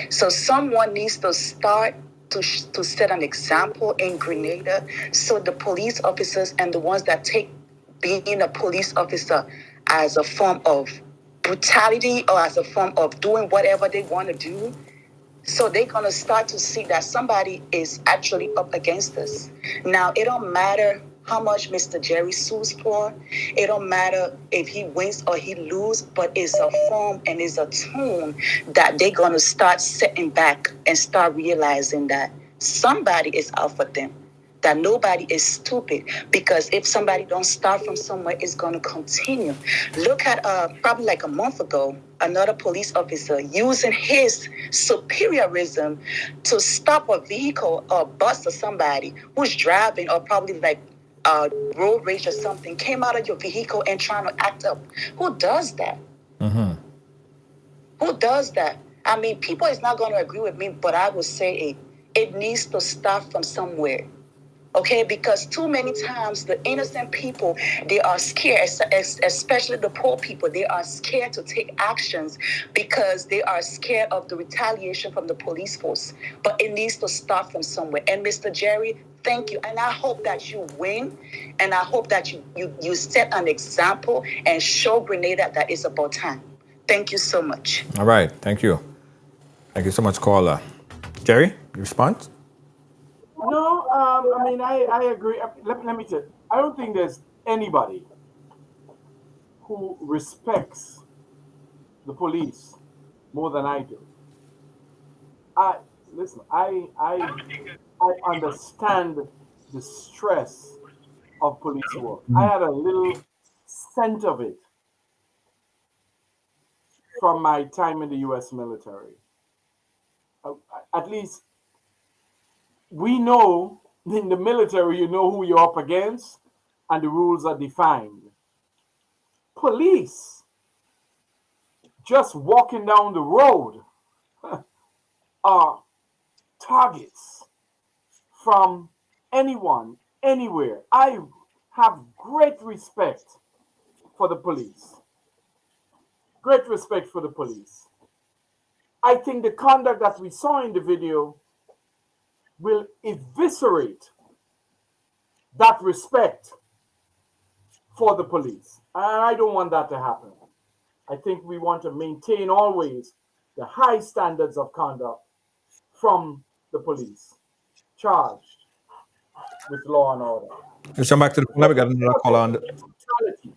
So someone needs to start to set an example in Grenada so the police officers and the ones that take being a police officer as a form of brutality or as a form of doing whatever they want to do, so they're going to start to see that somebody is actually up against us. Now, it don't matter how much Mr. Jerry sues for. It don't matter if he wins or he loses, but it's a form and it's a tone that they're going to start setting back and start realizing that somebody is out for them, that nobody is stupid, because if somebody don't start from somewhere, it's going to continue. Look at probably like a month ago, another police officer using his superiorism to stop a vehicle or bus or somebody who's driving or probably like road rage or something, came out of your vehicle and trying to act up. Who does that? Who does that? I mean, people is not going to agree with me, but I would say it needs to start from somewhere. Okay, because too many times the innocent people, they are scared, especially the poor people, they are scared to take actions because they are scared of the retaliation from the police force. But it needs to start from somewhere. And Mr. Jerry, thank you. And I hope that you win. And I hope that you set an example and show Grenada that it's about time. Thank you so much. All right. Thank you. Thank you so much, caller. Jerry, your response? No, I mean, I agree. Let me tell you, I don't think there's anybody who respects the police more than I do. I listen. I understand the stress of police work. I had a little scent of it from my time in the U.S. military. Uh, At least we know in the military, you know who you're up against, and the rules are defined. Police, just walking down the road, are targets from anyone, anywhere. I have great respect for the police. Great respect for the police. I think the conduct that we saw in the video will eviscerate that respect for the police. And I don't want that to happen. I think we want to maintain always the high standards of conduct from the police charged with law and order. Let's come back to the we got another call on. Brutality,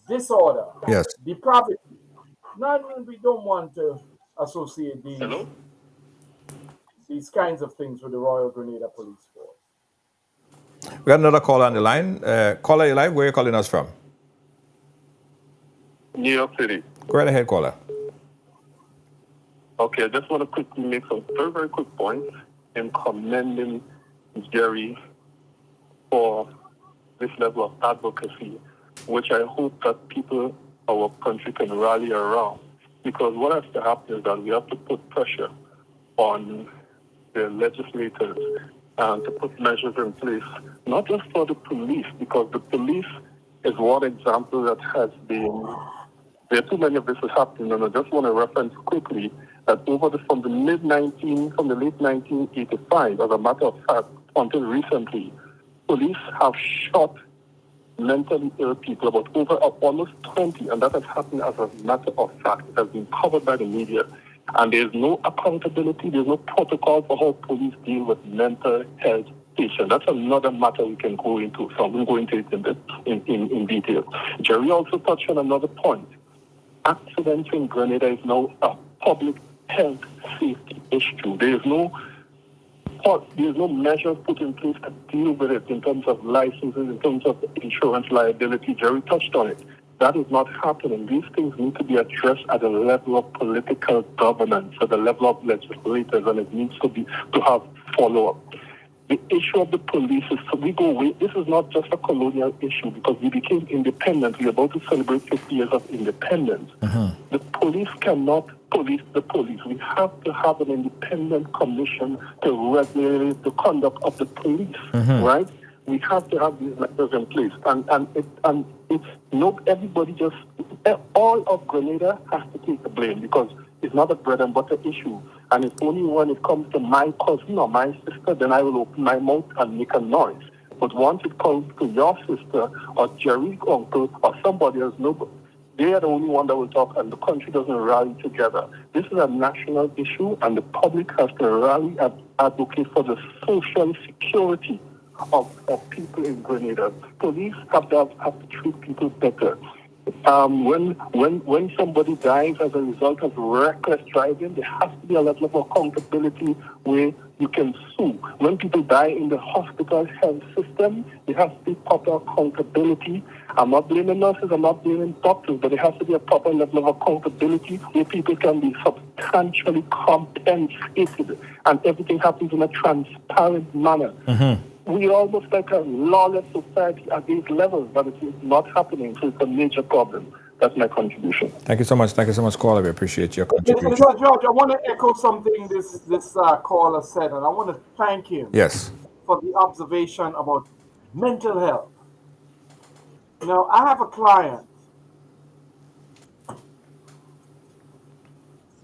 disorder, Yes. depravity. None, we don't want to associate these kinds of things with the Royal Grenada Police Force. We got another call on the line. Caller, you live? Where are you calling us from? New York City. Go right ahead, caller. Okay, I just want to quickly make some very, very quick points in commending Jerry for this level of advocacy, which I hope that people, our country, can rally around. Because what has to happen is that we have to put pressure on the legislators and to put measures in place, not just for the police, because the police is one example that has been, there are too many of this is happening, and I just want to reference quickly that from the late 1985, as a matter of fact, until recently, police have shot mentally ill people, about almost 20, and that has happened as a matter of fact. It has been covered by the media. And there's no accountability, there's no protocol for how police deal with mental health patients. That's another matter we can go into, so I won't go into it in detail. Jerry also touched on another point. Accidents in Grenada is now a public health safety issue. There's no measures put in place to deal with it in terms of licenses, in terms of insurance liability. Jerry touched on it. That is not happening. These things need to be addressed at the level of political governance, at the level of legislators, and it needs to have follow-up. The issue of the police is, we go away. This is not just a colonial issue because we became independent. We're about to celebrate 50 years of independence. The police cannot police the police. We have to have an independent commission to regulate the conduct of the police, right? We have to have these measures in place. And it's not everybody just, all of Grenada has to take the blame because it's not a bread and butter issue. And it's only when it comes to my cousin or my sister, then I will open my mouth and make a noise. But once it comes to your sister or Jerry's uncle or somebody else, nobody, they are the only one that will talk and the country doesn't rally together. This is a national issue and the public has to rally and advocate for the social security of people in Grenada. Police have to treat people better. When somebody dies as a result of reckless driving, there has to be a level of accountability where you can sue. When people die in the hospital health system, there has to be proper accountability. I'm not blaming nurses, I'm not blaming doctors, but there has to be a proper level of accountability where people can be substantially compensated and everything happens in a transparent manner. We almost like a lawless society at these levels, but it's not happening, so it's a major problem. That's my contribution. Thank you so much. Thank you so much, caller. We appreciate your contribution. George, I want to echo something this caller said, and I want to thank him for the observation about mental health. Now, I have a client,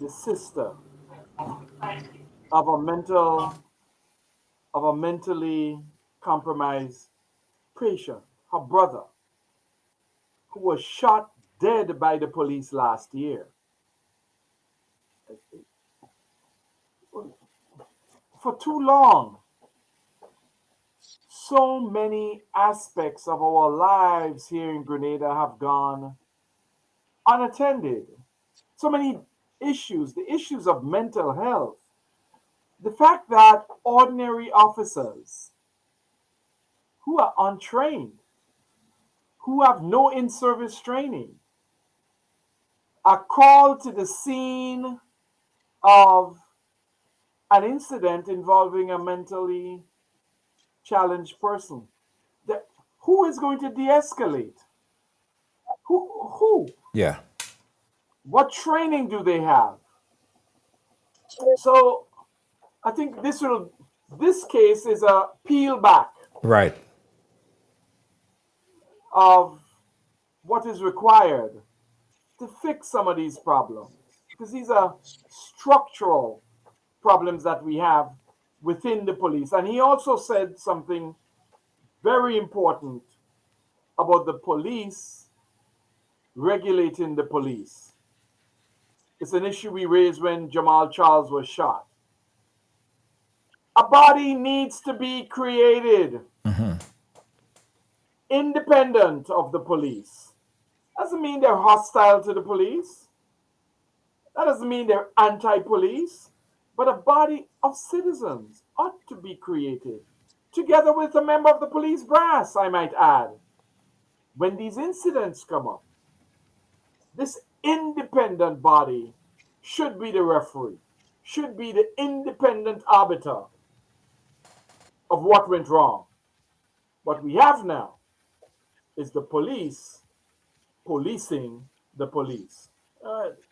the sister of a mentally compromised patient, her brother, who was shot dead by the police last year. For too long, so many aspects of our lives here in Grenada have gone unattended. So many issues, the issues of mental health, the fact that ordinary officers who are untrained, who have no in-service training, are called to the scene of an incident involving a mentally challenged person. Who is going to de-escalate? Who? Yeah. What training do they have? So I think this case is a peel back Right. of what is required to fix some of these problems, because these are structural problems that we have within the police. And he also said something very important about the police regulating the police. It's an issue we raised when Jamal Charles was shot. A body needs to be created independent of the police. Doesn't mean they're hostile to the police. That doesn't mean they're anti-police. But a body of citizens ought to be created, together with a member of the police brass, I might add. When these incidents come up, this independent body should be the referee, should be the independent arbiter of what went wrong. What we have now is the police policing the police.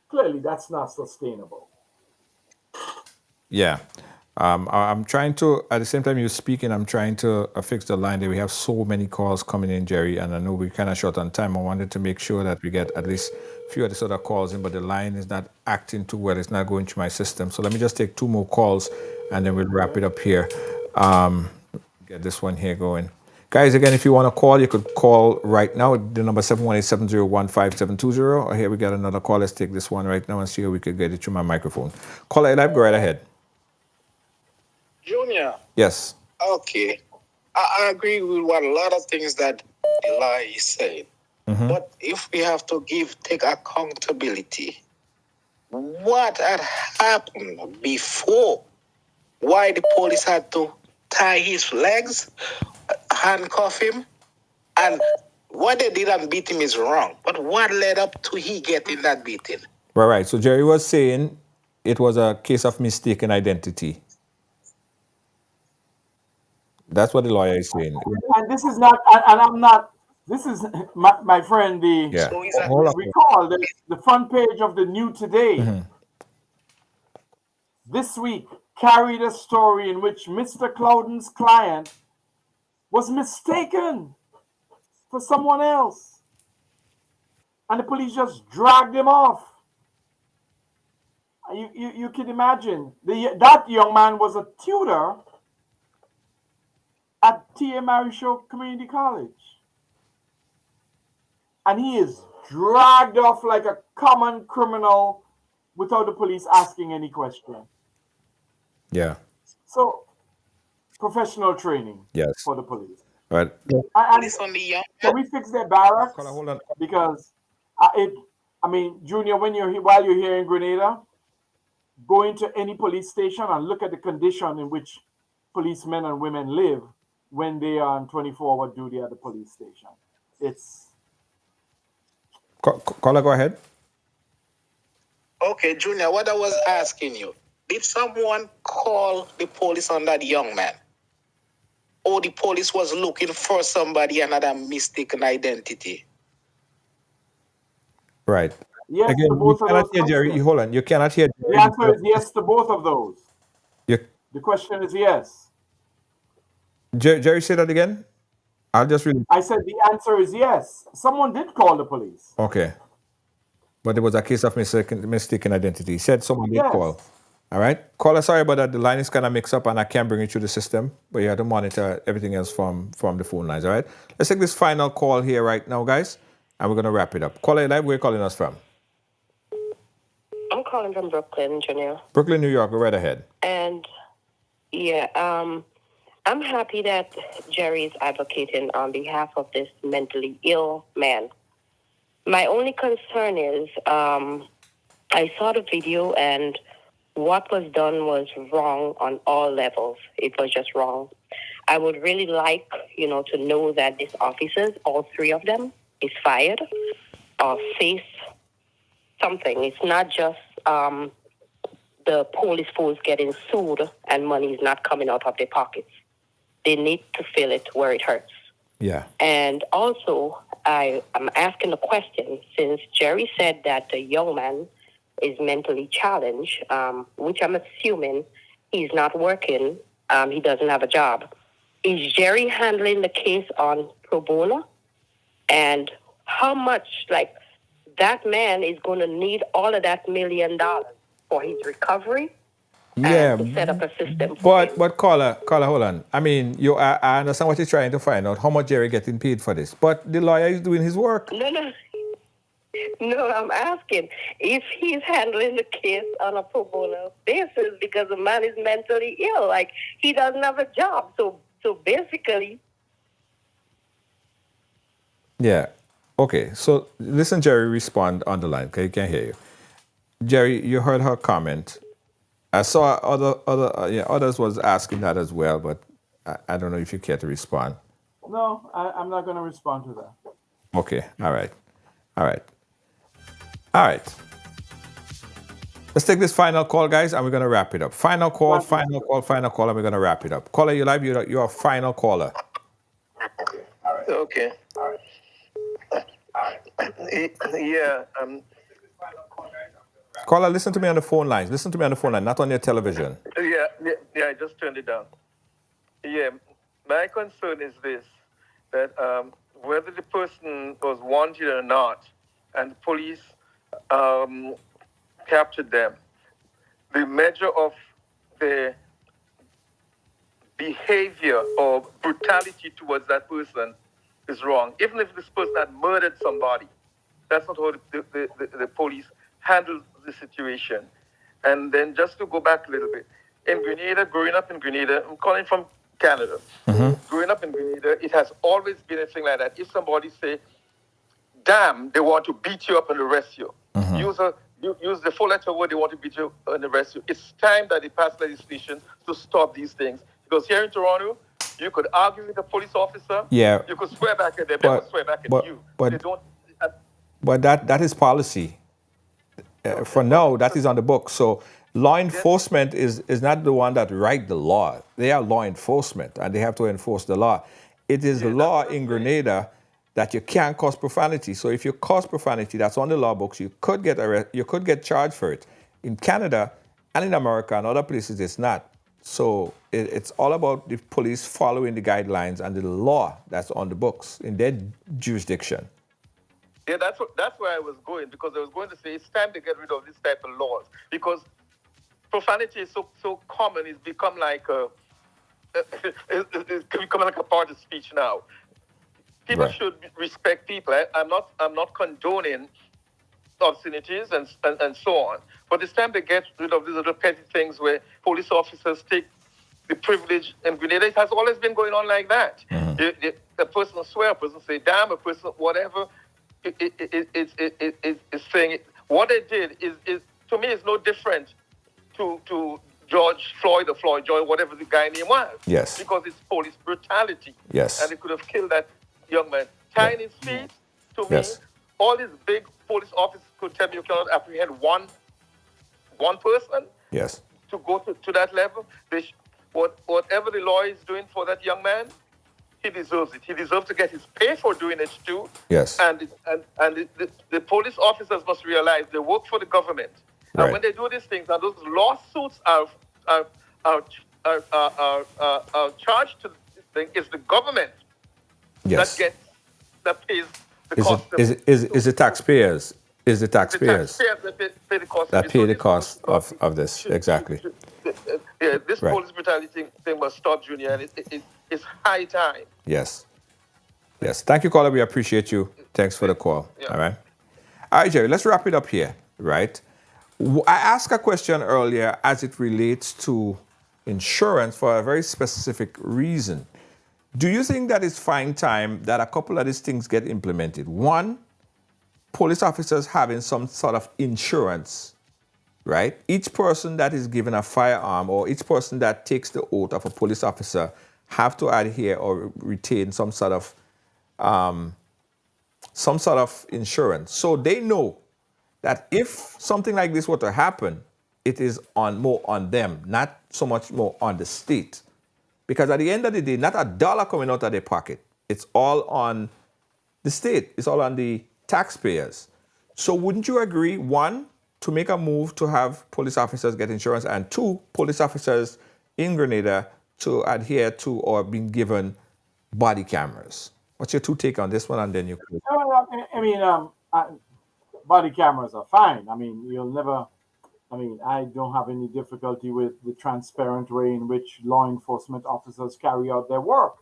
Clearly, that's not sustainable. Yeah. I'm trying to, at the same time you're speaking, I'm trying to fix the line there. We have so many calls coming in, Jerry, and I know we're kind of short on time. I wanted to make sure that we get at least a few of these other calls in, but the line is not acting too well. It's not going through my system. So let me just take 2 more calls, and then we'll wrap it up here. Get this one here going. Guys, again, if you want to call, you could call right now. The number 718-701-5720. Here we got another call. Let's take this one right now and see how we could get it through my microphone. Caller live, go right ahead. Junior. Yes. Okay. I agree with what a lot of things that Eli is saying. But if we have to take accountability, what had happened before? Why the police had to tie his legs, handcuff him, and what they did and beat him is wrong. But what led up to he getting that beating? Right. So Jerry was saying it was a case of mistaken identity. That's what the lawyer is saying. And this is not, and I'm not, this is my friend, Yeah. So is that Hold on. recall the front page of the New Today this week carried a story in which Mr. Clouden's client was mistaken for someone else. And the police just dragged him off. You can imagine, that young man was a tutor at T.A. Marisho Community College. And he is dragged off like a common criminal without the police asking any question. Yeah. So, professional training Yes. for the police. Right. And can we fix their barracks? Hold on. Because Junior, while you're here in Grenada, go into any police station and look at the condition in which policemen and women live when they are on 24-hour duty at the police station. It's... Caller, go ahead. Okay, Junior, what I was asking you, did someone call the police on that young man? Or the police was looking for somebody, another mistaken identity? Right. Yes, Again, to both you of cannot those hear Jerry. questions. Hold on. You cannot hear Jerry. The answer is yes to both of those. You- The question is yes. Jerry, say that again. I'll just read. I said the answer is yes. Someone did call the police. Okay. But it was a case of mistaken identity. He said someone did Yes. call. All right. Caller, sorry about that. The line is kind of mixed up and I can't bring it through the system. But you have to monitor everything else from the phone lines. All right. Let's take this final call here right now, guys. And we're going to wrap it up. Caller live, where are you calling us from? I'm calling from Brooklyn, Junior. Brooklyn, New York. Go right ahead. And yeah, I'm happy that Jerry is advocating on behalf of this mentally ill man. My only concern is I saw the video, and what was done was wrong on all levels. It was just wrong. I would really like, to know that these officers, all three of them, is fired or face something. It's not just the police force getting sued and money is not coming out of their pockets. They need to feel it where it hurts. Yeah. And also, I'm asking a question, since Jerry said that the young man is mentally challenged, which I'm assuming he's not working, he doesn't have a job. Is Jerry handling the case on pro bono? And how much, that man is going to need all of that $1 million for his recovery? Yeah, and to set up a system. but caller, hold on. I mean, I understand what you're trying to find out, how much Jerry getting paid for this. But the lawyer is doing his work. No, I'm asking if he's handling the case on a pro bono basis because the man is mentally ill. Like, he doesn't have a job. So basically. Yeah. Okay. So listen, Jerry, respond on the line, because he can hear you. Jerry, you heard her comment. I saw others was asking that as well, but I don't know if you care to respond. No, I'm not going to respond to that. Okay. All right. Let's take this final call, guys, and we're going to wrap it up. Final call, and we're going to wrap it up. Caller, you're live. You're a final caller. Okay. Yeah. Caller, listen to me on the phone lines. Listen to me on the phone line, not on your television. Yeah, I just turned it down. Yeah, my concern is this, that whether the person was wanted or not, and the police captured them, the measure of their behavior or brutality towards that person is wrong. Even if this person had murdered somebody, that's not how the police handled the situation. And then just to go back a little bit, in Grenada, growing up in Grenada, I'm calling from Canada. Mm-hmm. Growing up in Grenada, it has always been a thing like that. If somebody say, damn, they want to beat you up and arrest you. Mm-hmm. Use the full-letter word, they want to beat you and arrest you. It's time that they pass legislation to stop these things. Because here in Toronto, you could argue with a police officer. Yeah. You could swear back at them. They would swear back at you. But they don't. But that is policy. For now, that is on the book. So law enforcement is not the one that write the law. They are law enforcement, and they have to enforce the law. It is the law in Grenada that you can't cause profanity. So if you cause profanity, that's on the law books. You could get charged for it. In Canada and in America and other places, it's not. So it's all about the police following the guidelines and the law that's on the books in their jurisdiction. Yeah, that's where I was going, because I was going to say it's time to get rid of this type of laws, because profanity is so common. It's become like it's becoming like a part of speech now. People should respect people. I'm not condoning obscenities and so on, but it's time to get rid of these little petty things where police officers take the privilege. In Grenada, it has always been going on like that. Mm-hmm. A person swear, a person say damn, a person whatever. It's saying it. What they did is to me is no different to George Floyd or Floyd Joy, whatever the guy name was. Yes. Because it's police brutality. Yes. And they could have killed that young man. Tying his feet, to me, all these big police officers could tell me you cannot apprehend one person. Yes. To go to that level. Whatever the law is doing for that young man, he deserves it. He deserves to get his pay for doing it too. Yes. And the police officers must realize they work for the government. Right. And when they do these things, and those lawsuits are charged to, it's the government that pays the cost. Is the taxpayers? Is the taxpayers that pay the cost that pay the cost of this? Exactly. This police brutality thing must stop, Junior, and it's high time. Yes. Thank you, caller. We appreciate you. Thanks for the call. Yeah. All right, Jerry, let's wrap it up here, right? I asked a question earlier as it relates to insurance for a very specific reason. Do you think that it's fine time that a couple of these things get implemented? One, police officers having some sort of insurance right? Each person that is given a firearm or each person that takes the oath of a police officer have to adhere or retain some sort of insurance. So they know that if something like this were to happen, it is more on them, not so much more on the state. Because at the end of the day, not a dollar coming out of their pocket. It's all on the state. It's all on the taxpayers. So wouldn't you agree, one, to make a move to have police officers get insurance, and two, police officers in Grenada to adhere to or being given body cameras? What's your two take on this one, and then you could. I mean, body cameras are fine. I mean, you'll never. I mean, I don't have any difficulty with the transparent way in which law enforcement officers carry out their work.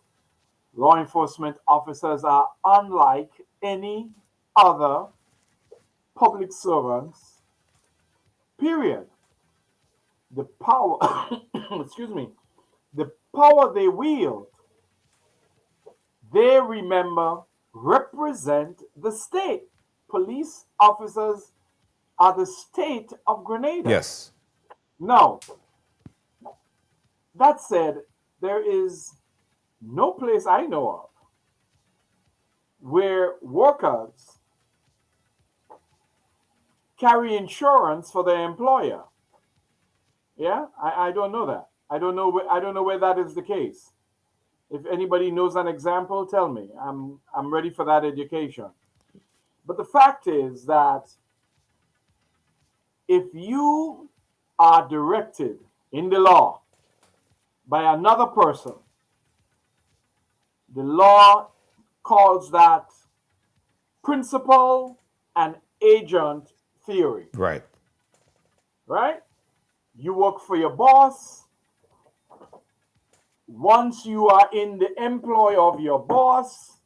Law enforcement officers are unlike any other public servants, period. The power, excuse me, the power they wield, they remember, represent the state. Police officers are the state of Grenada. Yes. Now, that said, there is no place I know of where workers carry insurance for their employer. Yeah, I don't know that. I don't know where that is the case. If anybody knows an example, tell me. I'm ready for that education. But the fact is that if you are directed in the law by another person, the law calls that principal and agent theory. Right. Right? You work for your boss. Once you are in the employ of your boss,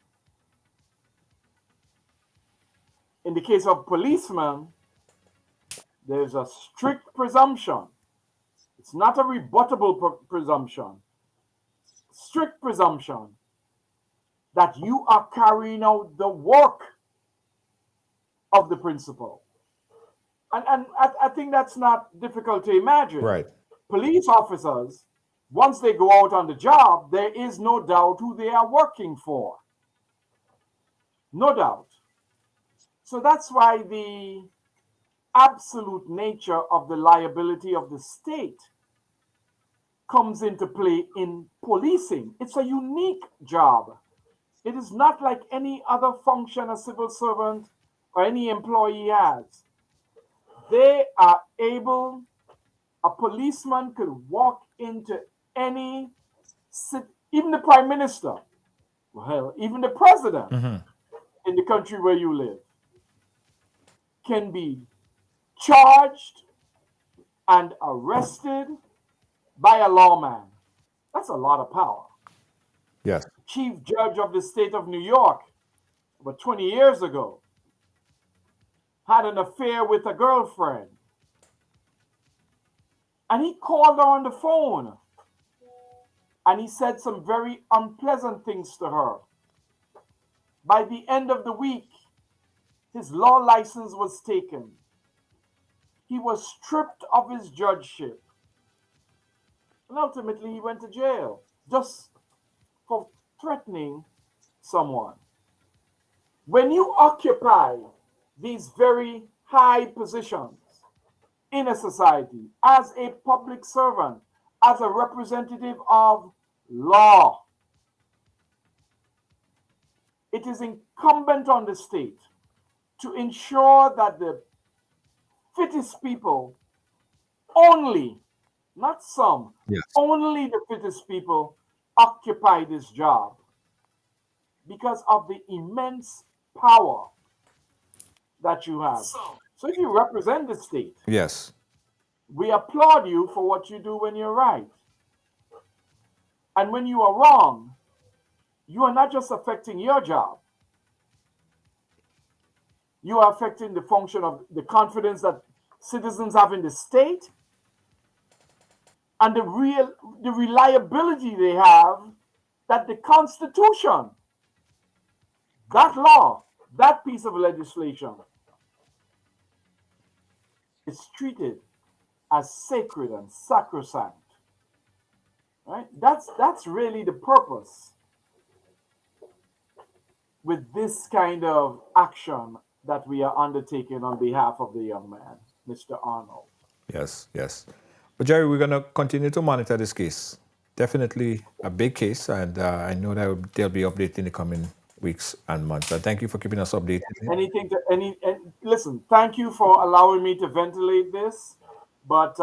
in the case of policemen, there's a strict presumption. It's not a rebuttable presumption. Strict presumption that you are carrying out the work of the principal. And I think that's not difficult to imagine. Right. Police officers, once they go out on the job, there is no doubt who they are working for. No doubt. So that's why the absolute nature of the liability of the state comes into play in policing. It's a unique job. It is not like any other function a civil servant or any employee has. They are able, a policeman could walk into any, even the prime minister, well, even the president in the country where you live can be charged and arrested by a lawman. That's a lot of power. Yes. Chief Judge of the state of New York, about 20 years ago, had an affair with a girlfriend. And he called her on the phone. And he said some very unpleasant things to her. By the end of the week, his law license was taken. He was stripped of his judgeship. And ultimately, he went to jail just for threatening someone. When you occupy these very high positions in a society as a public servant, as a representative of law, it is incumbent on the state to ensure that the fittest people only, not some, only the fittest people occupy this job because of the immense power that you have. So if you represent the state, Yes. we applaud you for what you do when you're right. And when you are wrong, you are not just affecting your job. You are affecting the function of the confidence that citizens have in the state and the reliability they have that the Constitution, that law, that piece of legislation is treated as sacred and sacrosanct. Right? That's really the purpose with this kind of action that we are undertaking on behalf of the young man, Mr. Arnold. Yes, yes. But Jerry, we're going to continue to monitor this case. Definitely a big case, and I know that there'll be updates in the coming weeks and months. But thank you for keeping us updated. Listen, thank you for allowing me to ventilate this. But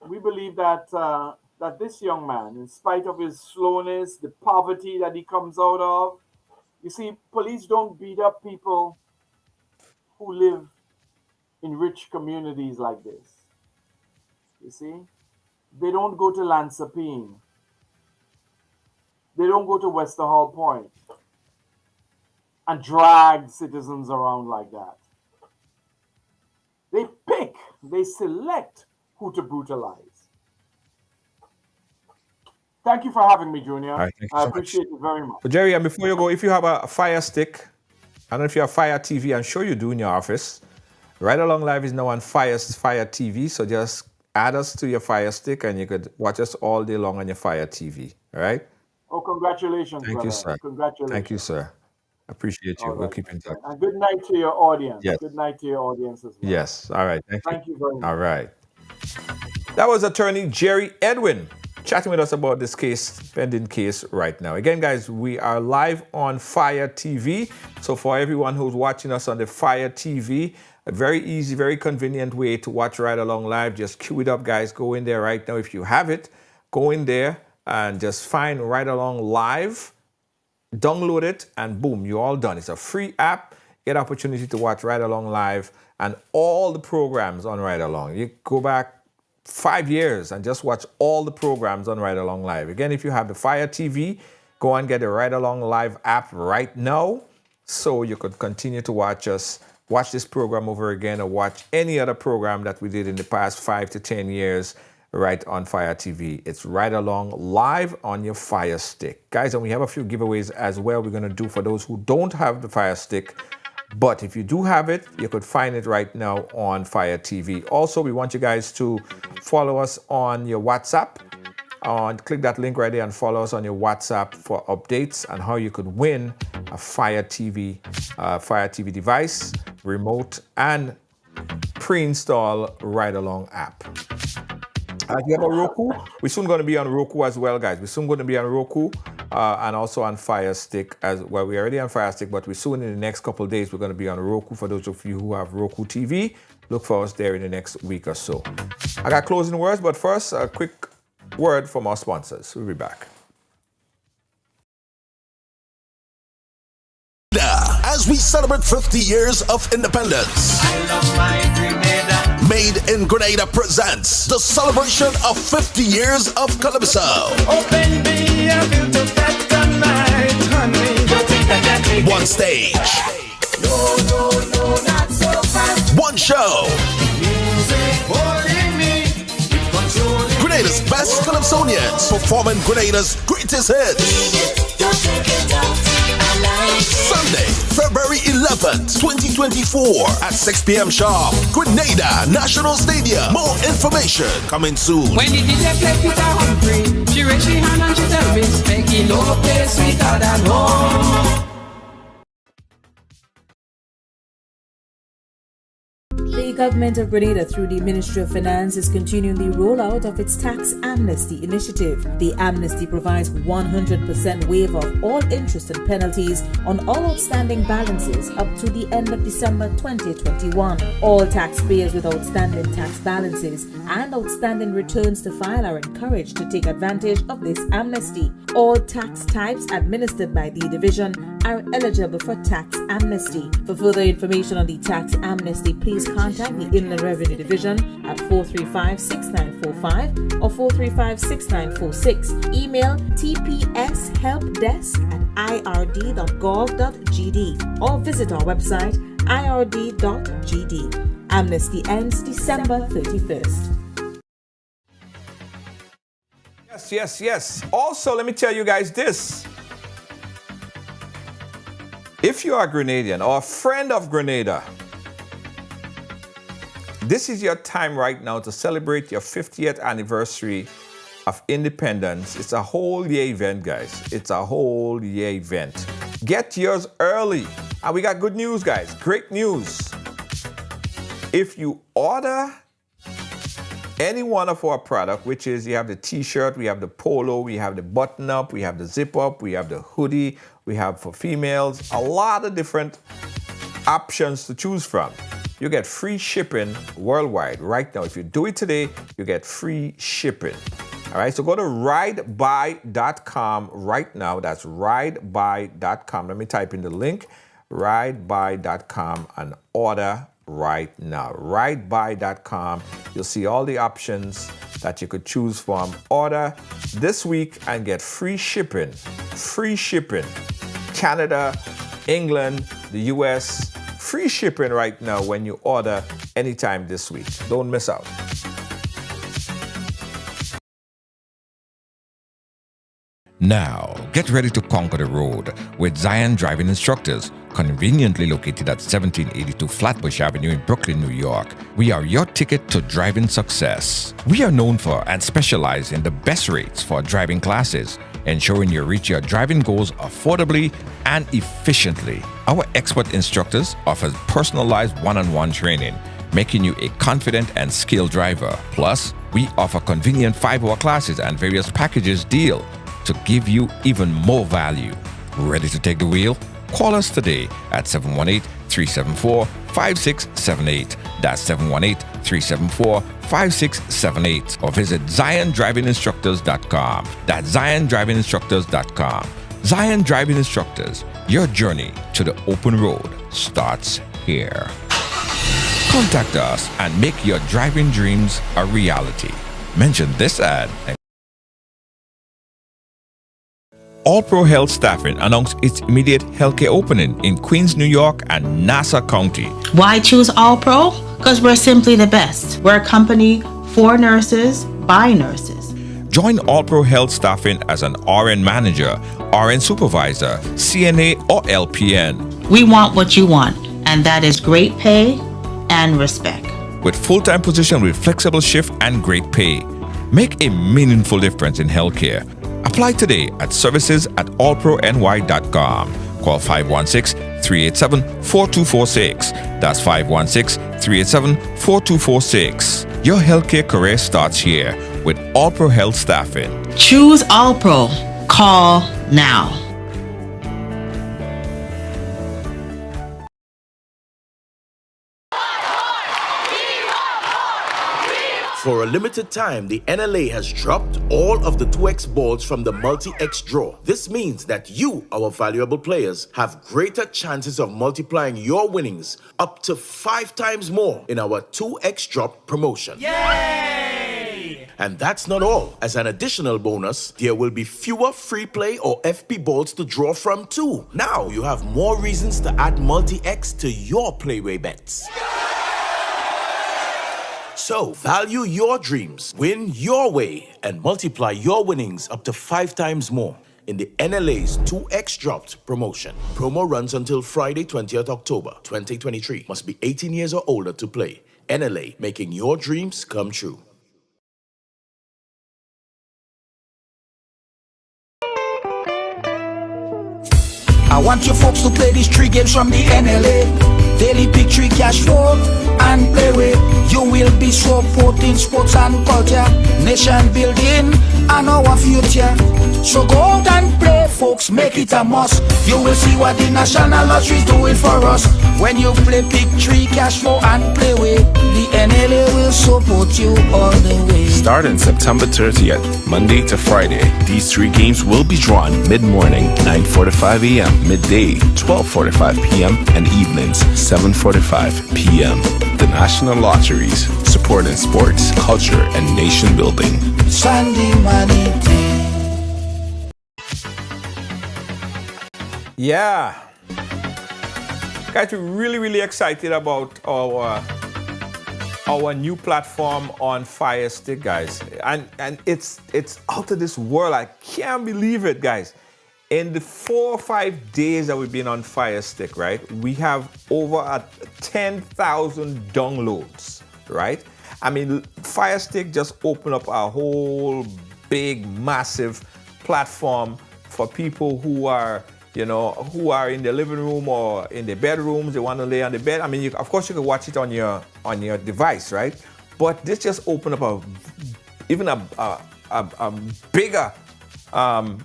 we believe that that this young man, in spite of his slowness, the poverty that he comes out of, you see, police don't beat up people who live in rich communities like this. You see, they don't go to Lansapine. They don't go to Westerhall Point and drag citizens around like that. They select who to brutalize. Thank you for having me, Junior. Right, I appreciate it very much. But Jerry, and before you go, if you have a Fire Stick, I don't know if you have Fire TV, I'm sure you do in your office. Right Along Live is now on Fire TV, so just add us to your Fire Stick and you could watch us all day long on your Fire TV, all right? Oh, congratulations, Thank brother. you, sir. Congratulations. Thank you, sir. Appreciate you. All We'll right. keep in touch. And good night to your audience. Yes. Good night to your audience as well. Yes, all right. Thank you very much. All right. That was attorney Jerry Edwin chatting with us about this case, pending case right now. Again, guys, we are live on Fire TV. So for everyone who's watching us on the Fire TV, a very easy, very convenient way to watch Right Along Live. Just queue it up, guys. Go in there right now. If you have it, go in there and just find Right Along Live, download it, and boom, you're all done. It's a free app. Get opportunity to watch Right Along Live and all the programs on Right Along. You go back 5 years and just watch all the programs on Right Along Live. Again, if you have the Fire TV, go and get the Right Along Live app right now so you could continue to watch this program over again, or watch any other program that we did in the past 5 to 10 years right on Fire TV. It's Right Along Live on your Fire Stick. Guys, and we have a few giveaways as well we're going to do for those who don't have the Fire Stick. But if you do have it, you could find it right now on Fire TV. Also, we want you guys to follow us on your WhatsApp. Click that link right there and follow us on your WhatsApp for updates on how you could win a Fire TV device, remote, and pre-install Right Along app. If you have a Roku, we're soon going to be on Roku as well, guys. We're soon going to be on Roku and also on Fire Stick as well. We're already on Fire Stick, but we're soon in the next couple of days, we're going to be on Roku. For those of you who have Roku TV, look for us there in the next week or so. I got closing words, but first, a quick word from our sponsors. We'll be back. As we celebrate 50 years of independence, I love my Grenada. Made in Grenada presents the celebration of 50 years of Calypso. Open me a view to that tonight, honey. One stage. No, not so fast. One show. Music holding me, it controlling. Grenada's best Calypsonians performing Grenada's greatest hits. Don't take it out. Sunday, February 11th, 2024 at 6 p.m. sharp. Grenada National Stadium. More information coming soon. When the DJ play Peter Humphrey, she raise her hand and she tell me, making no place sweeter than home. The government of Grenada, through the Ministry of Finance, is continuing the rollout of its tax amnesty initiative. The amnesty provides 100% waiver of all interest and penalties on all outstanding balances up to the end of December 2021. All taxpayers with outstanding tax balances and outstanding returns to file are encouraged to take advantage of this amnesty. All tax types administered by the division are eligible for tax amnesty. For further information on the tax amnesty, please contact the Inland Revenue Division at 435-6945 or 435-6946. Email tpshelpdesk@ird.gov.gd or visit our website ird.gd. Amnesty ends December 31st. Yes. Also, let me tell you guys this. If you are Grenadian or a friend of Grenada, This is your time right now to celebrate your 50th anniversary of independence. It's a whole year event, guys. It's a whole year event. Get yours early. And we got good news, guys. Great news. If you order any one of our product, which is you have the t-shirt, we have the polo, we have the button up, we have the zip up, we have the hoodie, we have for females, a lot of different options to choose from. You get free shipping worldwide right now. If you do it today, you get free shipping. All right, so go to ridebuy.com right now. That's ridebuy.com. Let me type in the link, ridebuy.com, and order right now. Ridebuy.com. You'll see all the options that you could choose from. Order this week and get free shipping. Free shipping. Canada, England, the US. Free shipping right now when you order anytime this week. Don't miss out. Now, get ready to conquer the road with Zion Driving Instructors, conveniently located at 1782 Flatbush Avenue in Brooklyn, New York. We are your ticket to driving success. We are known for and specialize in the best rates for driving classes, ensuring you reach your driving goals affordably and efficiently. Our expert instructors offer personalized one-on-one training, making you a confident and skilled driver. Plus, we offer convenient 5-hour classes and various packages deal to give you even more value. Ready to take the wheel? Call us today at 718-374-5678. That's 718-374-5678. Or visit ZionDrivingInstructors.com. That's ZionDrivingInstructors.com. Zion Driving Instructors, your journey to the open road starts here. Contact us and make your driving dreams a reality. Mention this ad. All Pro Health Staffing announced its immediate healthcare opening in Queens, New York and Nassau County. Why choose All Pro? Because we're simply the best. We're a company for nurses, by nurses. Join All Pro Health Staffing as an RN manager, RN supervisor, CNA, or LPN. We want what you want, and that is great pay and respect. With full-time position with flexible shift and great pay. Make a meaningful difference in healthcare. Apply today at services@allprony.com. Call 516-387-4246. That's 516-387-4246. Your healthcare career starts here with All Pro Health Staffing. Choose All Pro. Call now. For a limited time, the NLA has dropped all of the 2x balls from the multi-X draw. This means that you, our valuable players, have greater chances of multiplying your winnings up to 5 times more in our 2x drop promotion. Yay! And that's not all. As an additional bonus, there will be fewer free play or FP balls to draw from too. Now you have more reasons to add multi-X to your playway bets. So, value your dreams, win your way, and multiply your winnings up to 5 times more in the NLA's 2x Dropped promotion. Promo runs until Friday, 20th October, 2023. Must be 18 years or older to play. NLA, making your dreams come true. I want you folks to play these 3 games from the NLA. Daily pick 3 cash flow and play with. You will be supporting sports and culture, nation building and our future. So go out and play, folks, make it a must. You will see what the National Lottery is doing for us. When you play pick 3 cash flow and play with, the NLA will support you all the way. Starting September 30th, Monday to Friday, these 3 games will be drawn mid-morning, 9:45 a.m., midday, 12:45 p.m., and evenings, 7:45 p.m. The National Lotteries, supporting sports, culture, and nation building. Sunday money day. Yeah. Guys, we're really excited about our new platform on Fire Stick, guys. And it's out of this world. I can't believe it, guys. In the 4 or 5 days that we've been on Fire Stick, right, we have over 10,000 downloads. right? I mean, Fire Stick just opened up a whole big, massive platform for people who are, you know, who are in their living room or in their bedrooms. They want to lay on the bed. I mean, of course, you can watch it on your device, right? But this just opened up even a bigger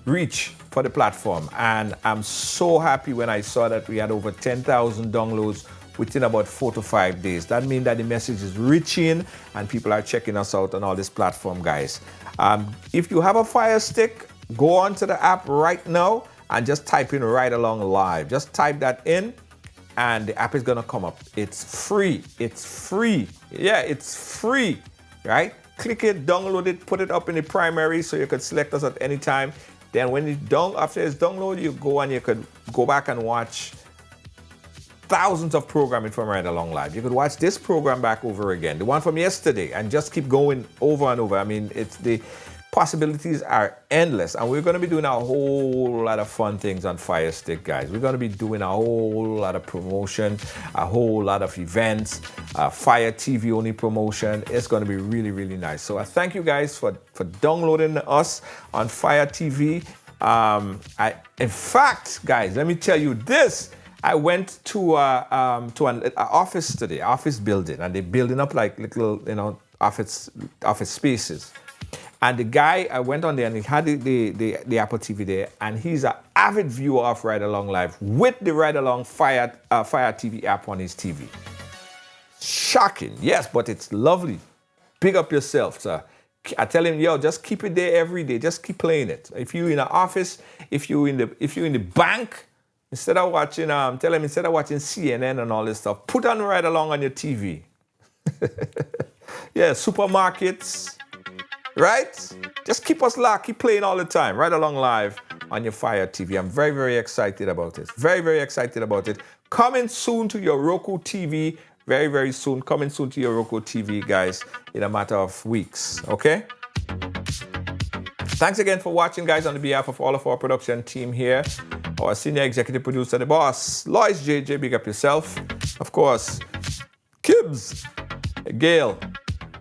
reach for the platform. And I'm so happy when I saw that we had over 10,000 downloads within about 4 to 5 days. That means that the message is reaching and people are checking us out on all this platform, guys. If you have a Fire Stick, go onto the app right now and just type in Ride Along Live. Just type that in and the app is gonna come up. It's free. It's free. Yeah, it's free, right? Click it, download it, put it up in the primary so you could select us at any time. Then when it's done, after it's downloaded, you go and you could go back and watch thousands of programming from Ride Along Live. You could watch this program back over again, the one from yesterday, and just keep going over and over. I mean, it's the possibilities are endless, and we're going to be doing a whole lot of fun things on Fire Stick, guys. We're going to be doing a whole lot of promotion, a whole lot of events, Fire TV only promotion. It's going to be really, really nice. So I thank you guys for downloading us on Fire TV. In fact, guys, let me tell you this. I went to an office today, office building, and they're building up like little, you know, office spaces. And the guy, I went on there and he had the Apple TV there, and he's an avid viewer of Ride Along Live with the Ride Along Fire TV app on his TV. Shocking, yes, but it's lovely. Big up yourself, sir. I tell him, yo, just keep it there every day. Just keep playing it. If you're in an office, if you're in the bank, instead of watching, tell him instead of watching CNN and all this stuff, put on Ride Along on your TV. Yeah, supermarkets. Right? Just keep us locked, keep playing all the time. Ride Along Live on your Fire TV. I'm very, very excited about it. Very, very excited about it. Coming soon to your Roku TV. Very, very soon. Coming soon to your Roku TV, guys, in a matter of weeks. Okay? Thanks again for watching, guys, on behalf of all of our production team here. Our senior executive producer, the boss, Lois JJ, big up yourself. Of course, Kibbs, Gail,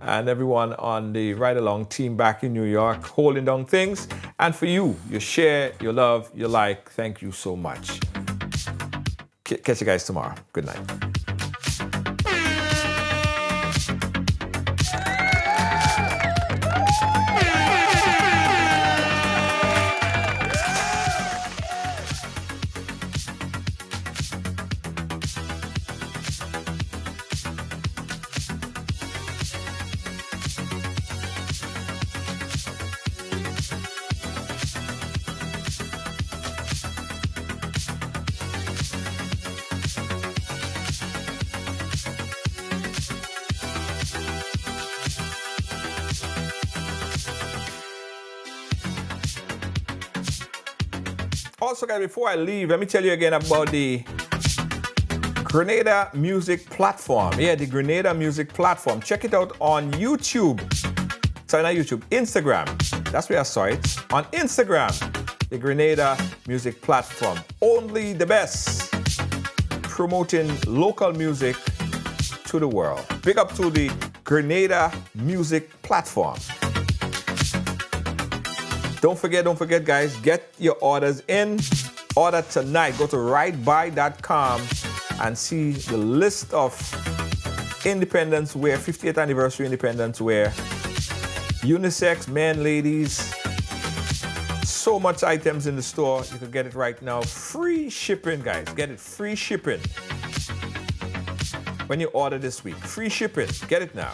and everyone on the Ride Along team back in New York, holding down things. And for you, your share, your love, your like, thank you so much. Catch you guys tomorrow. Good night. Also, guys, before I leave, let me tell you again about the Grenada Music Platform. Yeah, the Grenada Music Platform. Check it out on YouTube. Sorry, not YouTube, Instagram. That's where I saw it. On Instagram, the Grenada Music Platform. Only the best. Promoting local music to the world. Big up to the Grenada Music Platform. Don't forget, guys, get your orders in. Order tonight. Go to ridebuy.com and see the list of Independence Wear, 50th anniversary Independence Wear, unisex, men, ladies. So much items in the store. You can get it right now. Free shipping, guys. Get it free shipping when you order this week. Free shipping. Get it now.